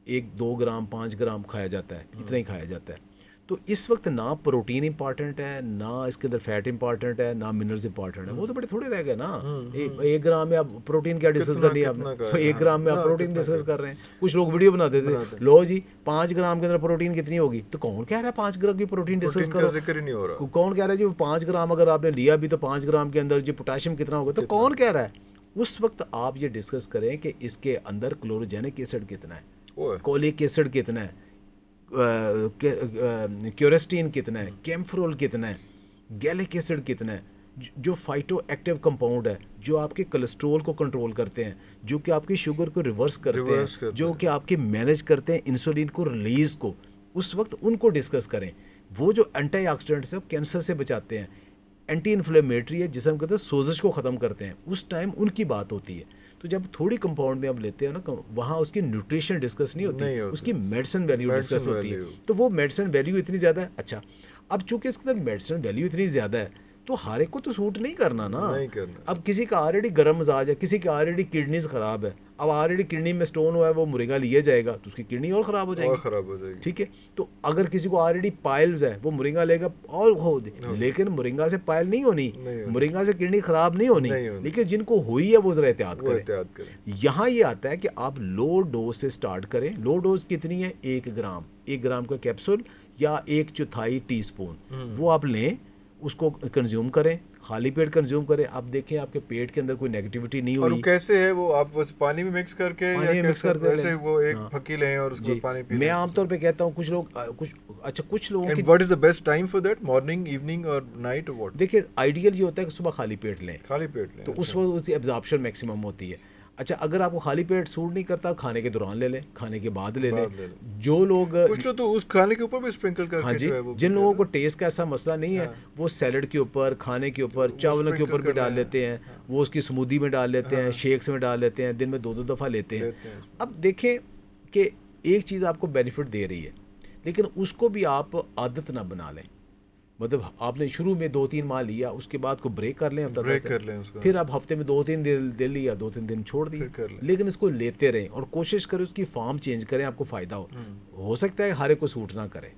1-2 گرام 5 گرام کھایا جاتا ہے, اتنا ہی کھایا جاتا ہے. تو اس وقت نہ پروٹین امپارٹنٹ ہے, نہ اس کے اندر فیٹ امپارٹنٹ ہے, نہ منرلز امپارٹنٹ ہے. وہ تو بڑے تھوڑے رہ گئے نا. 1 گرام میں آپ پروٹین کیا ڈسکس کرنی ہے آپ نے, 1 گرام میں آپ پروٹین ڈسکس کر رہے ہیں. کچھ لوگ ویڈیو بناتے تھے, لو جی 5 گرام کے اندر پروٹین کتنی ہوگی, تو کون کہہ رہا ہے 5 گرام کی پروٹین ڈسکس کرو, ذکر ہی نہیں ہو رہا. کون کہہ رہا ہے جی 5 گرام اگر آپ نے لیا بھی تو 5 گرام کے اندر جو پوٹاشیم کتنا ہوگا, تو کون کہہ رہا ہے؟ اس وقت آپ یہ ڈسکس کریں کہ اس کے اندر کلوروجینک ایسڈ کتنا ہے, کولک ایسڈ کتنا ہے, کیورسٹین کتنا ہے, کیمفرول کتنا ہے, گیلک ایسڈ کتنا ہے, جو فائٹو ایکٹیو کمپاؤنڈ ہے جو آپ کے کولیسٹرول کو کنٹرول کرتے ہیں, جو کہ آپ کی شوگر کو ریورس کرتے ہیں, جو کہ آپ کے مینیج کرتے ہیں انسولین کو ریلیز کو, اس وقت ان کو ڈسکس کریں. وہ جو اینٹی آکسیڈنٹس ہیں کینسر سے بچاتے ہیں, اینٹی انفلیمیٹری ہے, جسم کے اندر سوزش کو ختم کرتے ہیں, اس ٹائم ان کی بات ہوتی ہے. تو جب تھوڑی کمپاؤنڈ میں آپ لیتے ہیں نا, وہاں اس کی نیوٹریشن ڈسکس نہیں ہوتی, اس کی میڈیسن ویلیو ڈسکس ہوتی ہے. تو وہ میڈیسن ویلیو اتنی زیادہ ہے. اچھا اب چونکہ اس کے اندر میڈیسن ویلیو اتنی زیادہ ہے تو ہر ایک کو تو سوٹ نہیں کرنا نا. اب کسی کا آلریڈی گرم مزاج ہے, کسی کی آلریڈی کڈنیز خراب ہے, اب آلریڈی کڈنی میں سٹون ہوا ہے, وہ مورنگا لیا جائے گا تو اس کی کڈنی اور خراب ہو جائے گی, ٹھیک ہے. تو اگر کسی کو آلریڈی پائلز ہے وہ مورنگا لے گا اور ہو دے, لیکن مورنگا سے پائل نہیں ہونی, مورنگا سے کڈنی خراب نہیں ہونی, لیکن جن کو ہوئی ہے وہ ذرا احتیاط کریں. یہاں یہ آتا ہے کہ آپ لو ڈوز سے سٹارٹ کریں. لو ڈوز کتنی ہے, 1 گرام کا کیپسول یا 1/4 ٹی اسپون وہ آپ لیں, اس کو کنزیوم کریں, خالی پیٹ کنزیوم کریں. آپ دیکھیں آپ کے پیٹ کے اندر کوئی نیگیٹیوٹی نہیں ہوئی. اور کیسے ہے وہ, آپ بس پانی میں مکس کر کے ایسے وہ ایک پھکی لیں اور اس کو پانی پی لیں؟ میں عام طور پہ کہتا ہوں کچھ لوگ کچھ لوگوں کی what is the best time for that, morning, evening اور نائٹ, واٹ؟ دیکھیں آئیڈیل یہ ہوتا ہے کہ صبح خالی پیٹ لیں, تو اس وقت اس کی ایبزارپشن میکسیمم ہوتی ہے. اچھا اگر آپ کو خالی پیٹ سوٹ نہیں کرتا, کھانے کے دوران لے لیں, کھانے کے بعد لے لیں. جو لوگ کچھ لوگ تو اس کھانے کے اوپر بھی اسپرنکل کر کے جو ہے وہ, جن لوگوں کو ٹیسٹ کا ایسا مسئلہ نہیں ہے, وہ سیلڈ کے اوپر, کھانے کے اوپر, چاولوں کے اوپر بھی ڈال لیتے ہیں, وہ اس کی سمودی میں ڈال لیتے ہیں, شیکس میں ڈال لیتے ہیں, دن میں 2 دفعہ لیتے ہیں. اب دیکھیں کہ ایک چیز آپ کو بینیفٹ دے رہی ہے, لیکن اس کو بھی آپ عادت نہ بنا لیں. مطلب آپ نے شروع میں 2-3 ماہ لیا, اس کے بعد کو بریک کر لیں, پھر آپ ہفتے میں 2-3 دن لیا, 2-3 دن چھوڑ دیے, لیکن اس کو لیتے رہیں اور کوشش کریں اس کی فارم چینج کریں, آپ کو فائدہ ہو سکتا ہے ہر ایک کو سوٹ نہ کرے.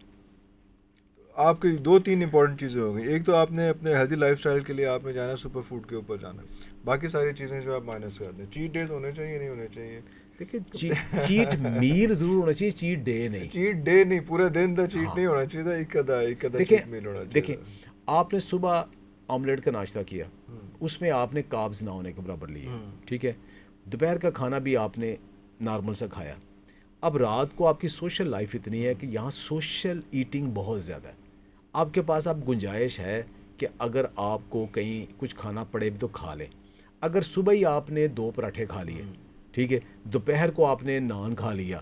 آپ کی 2-3 امپورٹنٹ چیزیں ہو گئی. ایک تو آپ نے اپنے ہیلدی لائف سٹائل کے لیے آپ نے جانا سپر فوڈ کے اوپر جانا, باقی ساری چیزیں جو آپ مائنس کر دیں. چیٹ ڈیز ہونے چاہیے, نہیں ہونے چاہیے؟ دیکھیں چیٹ میل ضرور ہونا چاہیے, چیٹ ڈے نہیں. چیٹ ڈے نہیں, پورا دن تھا چیٹ نہیں ہونا چاہیے تھا, ایک آدھا چیٹ میل ہونا چاہیے. دیکھیں آپ نے صبح آملیٹ کا ناشتہ کیا, اس میں آپ نے کاربز نہ ہونے کے برابر لیے, ٹھیک ہے. دوپہر کا کھانا بھی آپ نے نارمل سا کھایا. اب رات کو آپ کی سوشل لائف اتنی ہے کہ یہاں سوشل ایٹنگ بہت زیادہ ہے. آپ کے پاس اب گنجائش ہے کہ اگر آپ کو کہیں کچھ کھانا پڑے بھی تو کھا لیں. اگر صبح ہی آپ نے 2 پراٹھے کھا لیے, ٹھیک ہے, دوپہر کو آپ نے نان کھا لیا,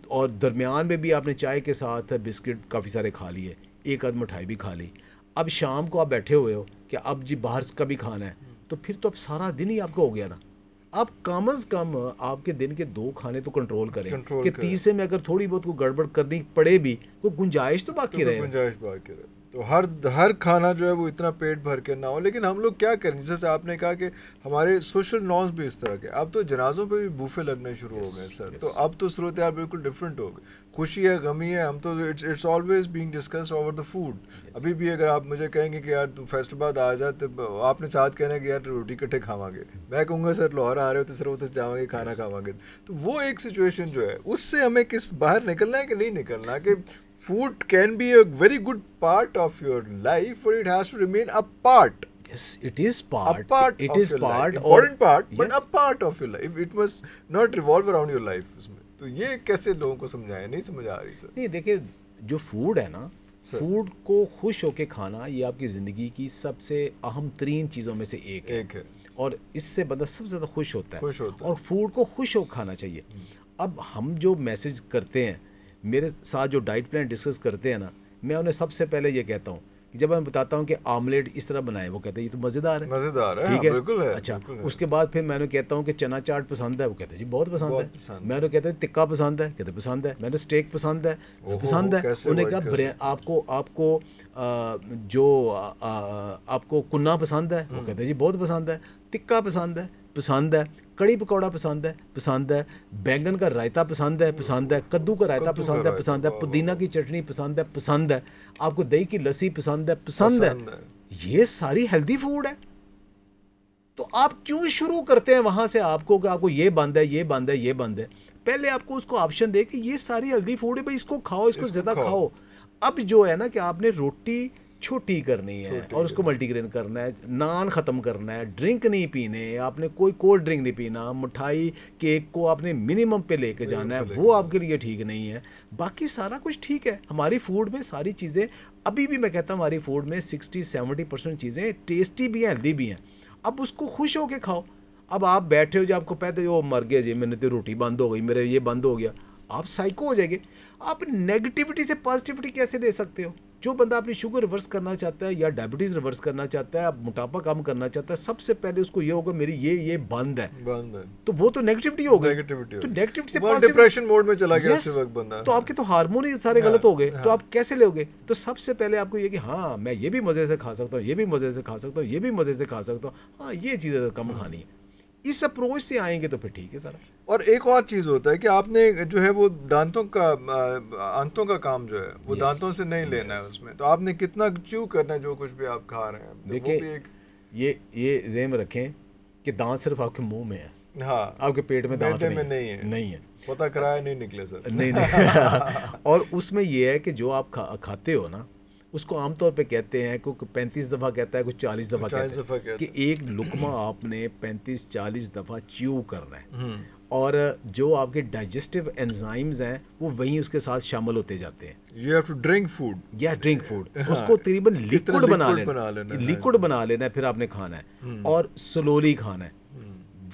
اور درمیان میں بھی آپ نے چائے کے ساتھ بسکٹ کافی سارے کھا لیے, ایک آدھ مٹھائی بھی کھا لی. اب شام کو آپ بیٹھے ہوئے ہو کہ اب جی باہر کا بھی کھانا ہے, تو پھر تو اب سارا دن ہی آپ کا ہو گیا نا. آپ کم از کم آپ کے دن کے 2 کھانے تو کنٹرول کریں کہ تیسرے میں اگر تھوڑی بہت کوئی گڑبڑ کرنی پڑے بھی کوئی گنجائش تو باقی رہے. تو ہر کھانا جو ہے وہ اتنا پیٹ بھر کے نہ ہو. لیکن ہم لوگ کیا کریں, جیسے آپ نے کہا کہ ہمارے سوشل نارمز بھی اس طرح کے, اب تو جنازوں پہ بھی بوفے لگنے شروع ہو گئے سر. تو اب تو صورتحال بالکل ڈفرینٹ ہو گئی. خوشی ہے, غمی ہے, ہم تو it's always being discuss over the food. ابھی بھی اگر آپ مجھے کہیں گے کہ یار تم فیصل آباد آ جا, تو آپ نے ساتھ کہنا کہ یار روٹی کٹھے کھاواں گے, میں کہوں گا سر لاہور آ رہے ہو تو سر وہ تو جاواں گے کھانا کھاواں گے. تو وہ ایک سچویشن جو ہے اس سے ہمیں باہر نکلنا ہے کہ نہیں نکلنا, کہ food can be a very good part of your life, but it has to remain a part. Yes, it is part. A part it of is your part. Life. Important part, yes. but a part of your life. It must not revolve around your life. تو یہ کیسے لوگوں کو سمجھائیں, نہیں سمجھ آ رہی سر. نہیں دیکھیں, جو فوڈ ہے نا, فوڈ کو خوش ہو کے کھانا یہ آپ کی زندگی کی سب سے اہم ترین چیزوں میں سے ایک ہے. اور اس سے بندہ سب سے زیادہ خوش ہوتا ہے. اور فوڈ کو خوش ہو کھانا چاہیے. اب ہم جو میسج کرتے ہیں, میرے ساتھ جو ڈائٹ پلان ڈسکس کرتے ہیں نا, میں انہیں سب سے پہلے یہ کہتا ہوں کہ جب میں بتاتا ہوں کہ آملیٹ اس طرح بنائیں, وہ کہتے ہیں یہ تو مزیدار ہے, مزیدار ہے, ٹھیک ہے, بالکل ہے. اچھا, اس کے بعد پھر میں نے کہتا ہوں کہ چنا چاٹ پسند ہے, وہ کہتے ہیں جی بہت پسند ہے. میں نے کہتا ہے ٹکا پسند ہے, کہتے پسند ہے. میں نے اسٹیک پسند ہے, پسند ہے. انہوں نے کہا آپ کو جو آپ کو کننا پسند ہے, وہ کہتے ہیں جی بہت پسند ہے. ٹکا پسند ہے, پسند ہے. کڑی پکوڑا پسند ہے, پسند ہے. بینگن کا رائتا پسند ہے, پسند ہے. کدو کا رائتا پسند ہے, پسند ہے. پودینہ کی چٹنی پسند ہے, پسند ہے. آپ کو دہی کی لسی پسند ہے, پسند ہے. یہ ساری ہیلدی فوڈ ہے. تو آپ کیوں شروع کرتے ہیں وہاں سے آپ کو کہ آپ کو یہ بند ہے, یہ بند ہے, یہ بند ہے. پہلے آپ کو اس کو آپشن دے کہ یہ ساری ہیلدی فوڈ ہے بھائی, اس کو کھاؤ, اس کو زیادہ کھاؤ. اب جو ہے نا کہ آپ نے روٹی چھوٹی کرنی ہے اور اس کو ملٹی گرین کرنا ہے, نان ختم کرنا ہے, ڈرنک نہیں پینے, آپ نے کوئی کولڈ ڈرنک نہیں پینا, مٹھائی کیک کو آپ نے منیمم پہ لے کے جانا ہے, وہ آپ کے لیے ٹھیک نہیں ہے. باقی سارا کچھ ٹھیک ہے. ہماری فوڈ میں ساری چیزیں, ابھی بھی میں کہتا ہوں ہماری فوڈ میں 60-70% چیزیں ٹیسٹی بھی ہیں, ہیلدی بھی ہیں. اب اس کو خوش ہو کے کھاؤ. اب آپ بیٹھے ہو, جب آپ کو پہلے وہ مر گیا جی, میں نے تو روٹی بند ہو گئی, میرے یہ بند ہو گیا, آپ سائیکو ہو جائیں گے. آپ نیگیٹیوٹی سے پازیٹیوٹی کیسے لے سکتے ہو؟ جو بندہ اپنی شوگر ریورس کرنا چاہتا ہے یا ڈائبٹیز ریورس کرنا چاہتا ہے, موٹاپا کم کرنا چاہتا ہے, سب سے پہلے اس کو یہ ہوگا میری یہ بند ہے, تو وہ تو نیگیٹیوٹی ہو گئی. تو نیگیٹیوٹی سے ڈپریشن موڈ میں چلا گیا اس وقت بندہ, تو آپ کے تو ہارمون ہی سارے غلط ہو گئے. تو آپ کیسے لو گے؟ تو سب سے پہلے آپ کو یہ کہ ہاں میں یہ بھی مزے سے کھا سکتا ہوں, یہ بھی مزے سے کھا سکتا ہوں, یہ بھی مزے سے کھا سکتا ہوں, ہاں یہ چیزیں کم کھانی ہے. اس اپروچ سے آئیں گے تو پھر ٹھیک ہے سارا. اور ایک اور چیز ہوتا ہے کہ آپ نے جو ہے وہ دانتوں کا آنتوں کا کام جو ہے وہ دانتوں سے نہیں لینا ہے. اس میں تو آپ نے کتنا چیو کرنا ہے جو کچھ بھی آپ کھا رہے ہیں. دیکھیں یہ ذہن میں رکھیں کہ دانت صرف آپ کے منہ میں ہے, ہاں آپ کے پیٹ میں دانت نہیں ہے. پتہ کرایا نہیں نکلے سر. نہیں. اور اس میں یہ ہے کہ جو آپ کھاتے ہو نا, اس کو عام طور پہ کہتے ہیں کوئی 35 دفعہ کہتا ہے, کوئی 40 دفعہ کہتا ہے کہ ایک لقمہ آپ نے 35-40 دفعہ چیو کرنا ہے. اور جو آپ کے ڈائجسٹو انزائمز ہیں وہ وہیں اس کے ساتھ شامل ہوتے جاتے ہیں. You have to drink food, drink food, اس کو تقریباً لیکوڈ بنا لینا ہے, پھر آپ نے کھانا ہے اور سلولی کھانا ہے,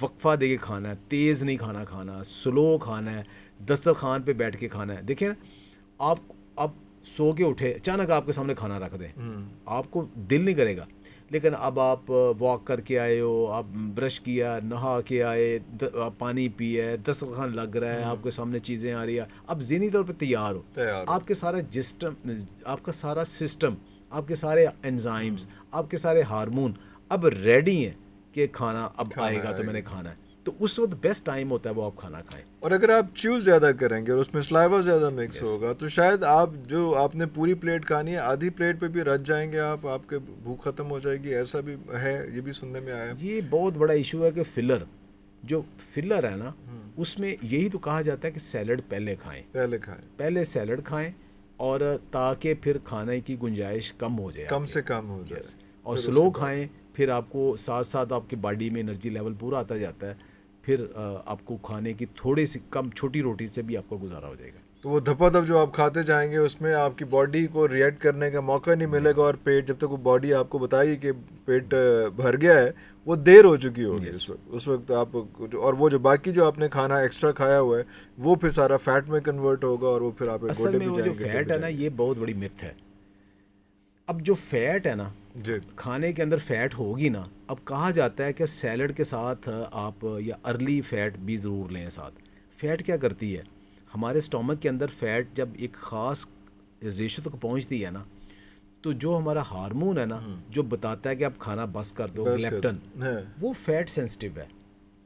وقفہ دے کے کھانا ہے, تیز نہیں کھانا, سلو کھانا ہے, دسترخوان پہ بیٹھ کے کھانا ہے. دیکھیں آپ سو کے اٹھے, اچانک آپ کے سامنے کھانا رکھ دیں, آپ کو دل نہیں کرے گا. لیکن اب آپ واک کر کے آئے ہو, آپ برش کیا, نہا کے آئے, پانی پیا ہے, دسترخوان لگ رہا ہے, آپ کے سامنے چیزیں آ رہی ہیں, اب ذہنی طور پہ تیار ہو, آپ کے سارا آپ کا سارا سسٹم, آپ کے سارے انزائمز, آپ کے سارے ہارمون اب ریڈی ہیں کہ کھانا اب آئے گا تو میں نے کھانا ہے. تو اس وقت بیسٹ ٹائم ہوتا ہے وہ آپ کھانا کھائیں. اور اگر آپ چیو زیادہ کریں گے اور اس میں سلائیوا زیادہ مکس ہوگا تو شاید آپ نے پوری پلیٹ کھانی ہے, آدھی پلیٹ پہ بھی رچ جائیں گے آپ کے بھوک ختم ہو جائے گی. ایسا بھی ہے, یہ بھی سننے میں آیا. یہ بہت بڑا ایشو ہے کہ فلر جو فلر ہے نا اس میں یہی تو کہا جاتا ہے کہ سیلڈ پہلے کھائیں، پہلے سیلڈ کھائیں، اور تاکہ پھر کھانے کی گنجائش کم ہو جائے، کم سے کم ہو جائے، اور سلو کھائیں، پھر آپ کو ساتھ ساتھ آپ کی باڈی میں انرجی لیول پورا آتا جاتا ہے، پھر آپ کو کھانے کی تھوڑی سی کم چھوٹی روٹی سے بھی آپ کو گزارا ہو جائے گا۔ تو وہ دھپا دھپ جو آپ کھاتے جائیں گے اس میں آپ کی باڈی کو ریئیکٹ کرنے کا موقع نہیں ملے گا، اور پیٹ جب تک وہ باڈی آپ کو بتائے کہ پیٹ بھر گیا ہے وہ دیر ہو چکی ہوگی اس وقت آپ، اور وہ جو باقی جو آپ نے کھانا ایکسٹرا کھایا ہوا ہے وہ پھر سارا فیٹ میں کنورٹ ہوگا، اور وہ پھر آپ اصل میں وہ جو فیٹ ہے نا یہ بہت بڑی متھ ہے۔ اب جو فیٹ ہے نا جی کھانے کے اندر فیٹ ہوگی نا، اب کہا جاتا ہے کہ سیلڈ کے ساتھ آپ یا ارلی فیٹ بھی ضرور لیں ساتھ۔ فیٹ کیا کرتی ہے؟ ہمارے اسٹومک کے اندر فیٹ جب ایک خاص ریشو تک پہنچتی ہے نا، تو جو ہمارا ہارمون ہے نا جو بتاتا ہے کہ آپ کھانا بس کر دو، گلیپٹن، وہ فیٹ سینسٹیو ہے،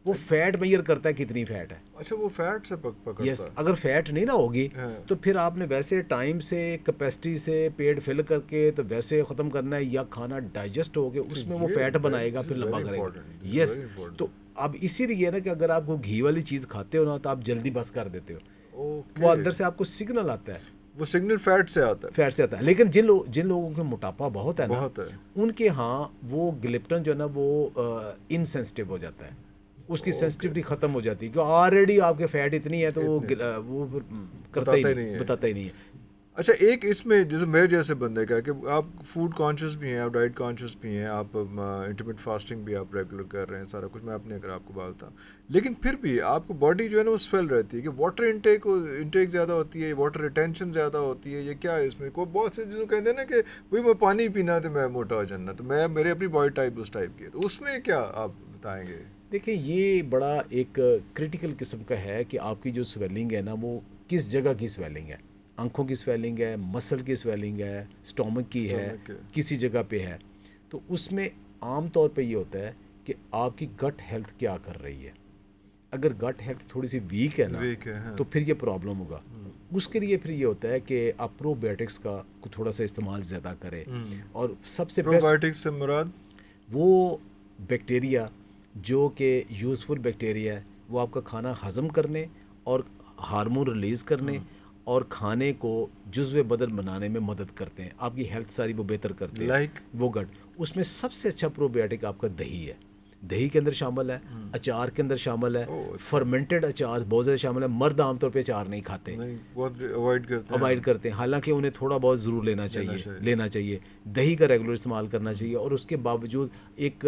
وہ فیٹ میئر کرتا ہے کتنی فیٹ ہے۔ اچھا وہ فیٹ سے پکڑتا ہے؟ یس، اگر فیٹ نہیں نہ ہوگی تو پھر آپ نے ویسے ٹائم سے کیپیسٹی سے پیٹ فل کر کے تو ویسے ختم کرنا ہے، یا کھانا ڈائجسٹ ہو کے اس میں وہ فیٹ بنائے گا پھر لمبا کرے گا۔ یس، تو اب اسی لیے نا کہ اگر آپ کو گھی والی چیز کھاتے ہو نا تو آپ جلدی بس کر دیتے ہو، وہ اندر سے آپ کو سگنل آتا ہے، وہ سگنل فیٹ سے آتا ہے، فیٹ سے آتا ہے۔ لیکن جن لوگوں کے موٹاپا بہت ہے نا ان کے ہاں وہ گلپٹن جو ہے نا وہ انسینسٹیو ہو جاتا ہے، اس کی سینسٹیوٹی ختم ہو جاتی ہے، کہ آلریڈی آپ کے فیٹ اتنی ہے تو وہ کرتا ہی نہیں، بتاتا ہی نہیں ہے۔ اچھا ایک اس میں جیسے میرے جیسے بندے کا کہ آپ فوڈ کانشیس بھی ہیں، آپ ڈائٹ کانشیس بھی ہیں، آپ انٹرمیٹ فاسٹنگ بھی آپ ریگولر کر رہے ہیں، سارا کچھ میں اپنے اگر آپ کو بتاتا ہوں، لیکن پھر بھی آپ کو باڈی جو ہے نا وہ سویل رہتی ہے کہ واٹر انٹیک زیادہ ہوتی ہے، واٹر ریٹینشن زیادہ ہوتی ہے، یہ کیا ہے اس میں؟ کوئی بہت سے جنہوں کہتے ہیں نا کہ بھائی میں پانی پینا تو میں موٹا ہو جانا، تو میں میرے اپنی باڈی ٹائپ اس ٹائپ کی ہے، تو اس میں کیا آپ بتائیں گے؟ دیکھیں یہ بڑا ایک کریٹیکل قسم کا ہے کہ آپ کی جو سویلنگ ہے نا وہ کس جگہ کی سویلنگ ہے، آنکھوں کی سویلنگ ہے، مسل کی سویلنگ ہے، اسٹومک کی ہے، کسی جگہ پہ ہے، تو اس میں عام طور پہ یہ ہوتا ہے کہ آپ کی گٹ ہیلتھ کیا کر رہی ہے۔ اگر گٹ ہیلتھ تھوڑی سی ویک ہے نا تو پھر یہ پرابلم ہوگا۔ اس کے لیے پھر یہ ہوتا ہے کہ آپ پرو بایوٹکس کا تھوڑا سا استعمال زیادہ کریں، اور سب سے پرو بایوٹکس سے مراد وہ بیکٹیریا جو کہ یوزفل بیکٹیریا ہے، وہ آپ کا کھانا ہضم کرنے اور ہارمون ریلیز کرنے اور کھانے کو جزو بدن بنانے میں مدد کرتے ہیں، آپ کی ہیلتھ ساری وہ بہتر کرتے ہیں، وہ گٹ۔ اس میں سب سے اچھا پرو بایوٹک آپ کا دہی ہے، دہی کے اندر شامل ہے، اچار کے اندر شامل ہے، فرمنٹڈ اچار بہت زیادہ شامل ہے۔ مرد عام طور پہ اچار نہیں کھاتے، اوائڈ کرتے ہیں، حالانکہ انہیں تھوڑا بہت ضرور لینا چاہیے، دہی کا ریگولر استعمال کرنا چاہیے۔ اور اس کے باوجود ایک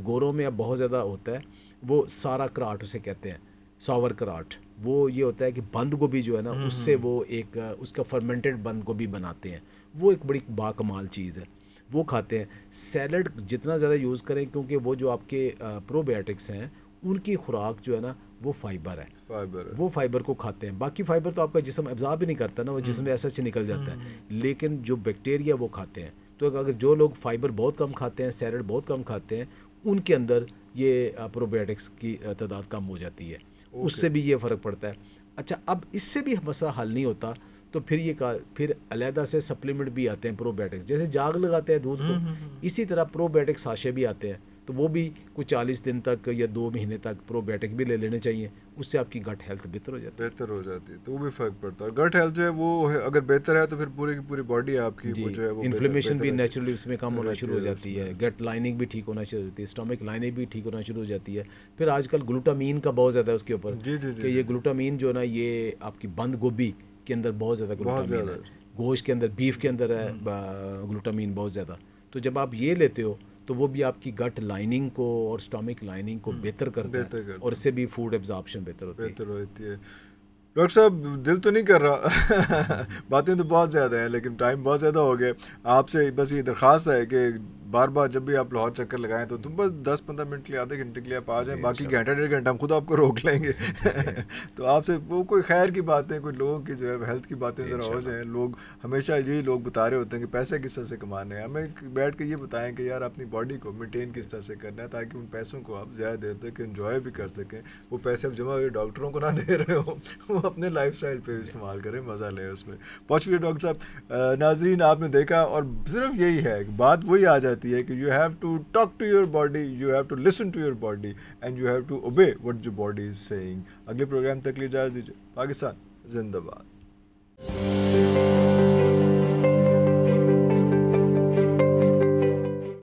گوروں میں اب بہت زیادہ ہوتا ہے وہ سارا کراٹ اسے کہتے ہیں، ساور کراٹ، وہ یہ ہوتا ہے کہ بند گوبھی جو ہے نا اس سے وہ ایک اس کا فرمنٹڈ بند گوبھی بناتے ہیں، وہ ایک بڑی باکمال چیز ہے، وہ کھاتے ہیں۔ سیلڈ جتنا زیادہ یوز کریں، کیونکہ وہ جو آپ کے پرو بایوٹکس ہیں ان کی خوراک جو ہے نا وہ فائبر ہے، وہ فائبر کو کھاتے ہیں۔ باقی فائبر تو آپ کا جسم ابزارب ہی نہیں کرتا نا، وہ جسم میں ایسا نکل جاتا ہے، لیکن جو بیکٹیریا وہ کھاتے ہیں۔ تو اگر جو لوگ فائبر بہت کم کھاتے ہیں، سیلڈ بہت کم کھاتے ہیں، ان کے اندر یہ پرو بایوٹکس کی تعداد کم ہو جاتی ہے، اس سے بھی یہ فرق پڑتا ہے۔ اچھا اب اس سے بھی مسئلہ حل نہیں ہوتا تو پھر علیحدہ سے سپلیمنٹ بھی آتے ہیں پرو بایوٹکس، جیسے جاگ لگاتے ہیں دودھ کو، اسی طرح پرو بایوٹک ساشے بھی آتے ہیں، تو وہ بھی کچھ 40 دن تک یا 2 مہینے تک پرو بایوٹک بھی لے لینے چاہیے، اس سے آپ کی گٹ ہیلتھ بہتر ہو جاتی ہے، تو وہ بھی فرق پڑتا ہے۔ گٹ ہیلتھ جو ہے وہ اگر بہتر ہے تو پھر پوری کی پوری باڈی آپ کی جو ہے وہ انفلیمیشن بھی نیچرلی اس میں کم ہونا شروع ہو جاتی ہے، گٹ لائننگ بھی ٹھیک ہونا شروع ہو جاتی ہے، اسٹمک لائننگ بھی ٹھیک ہونا شروع ہو جاتی ہے۔ پھر آج کل گلوٹامین کا بہت زیادہ ہے اس کے اوپر، کہ یہ گلوٹامین جو ہے نا یہ آپ کی بند گوبھی کے اندر بہت زیادہ گلوٹامین ہے، گوشت کے اندر، بیف کے اندر ہے گلوٹامین بہت زیادہ، تو جب آپ یہ لیتے ہو تو وہ بھی آپ کی گٹ لائننگ کو اور اسٹمک لائننگ کو بہتر کرتا ہے، اور اس سے بھی فوڈ ایبزارپشن بہتر ہوتی ہے۔ ڈاکٹر صاحب دل تو نہیں کر رہا، باتیں تو بہت زیادہ ہیں لیکن ٹائم بہت زیادہ ہو گیا، آپ سے بس یہ درخواست ہے کہ بار بار جب بھی آپ لاہور چکر لگائیں تو تم بس 10-15 منٹ کے لیے، آدھے گھنٹے کے لیے آپ آ جائیں، باقی گھنٹہ 1.5 گھنٹہ ہم خود آپ کو روک لیں گے۔ تو آپ سے وہ کوئی خیر کی باتیں، کوئی لوگوں کی جو ہے ہیلتھ کی باتیں ذرا ہو جائیں۔ لوگ ہمیشہ یہی لوگ بتا رہے ہوتے ہیں کہ پیسے کس طرح سے کمانے ہیں، ہمیں بیٹھ کے یہ بتائیں کہ یار اپنی باڈی کو مینٹین کس طرح سے کرنا ہے تاکہ ان پیسوں کو آپ زیادہ دیر تک انجوائے بھی کر سکیں، وہ پیسے اب جمع ہوئے ڈاکٹروں کو نہ دے رہے ہو، وہ اپنے لائف اسٹائل پہ استعمال کریں، مزہ لیں اس میں۔ پہنچ گئے ڈاکٹر صاحب۔ ناظرین آپ نے دیکھا، اور صرف یہی ہے کہ بات وہی آ جاتی جاتی ہے کہ you have to talk to your body, you have to listen to your body and you have to obey what your body is saying. اگلے پروگرام تک لیے اجازت دیجیے. پاکستان زندہ باد.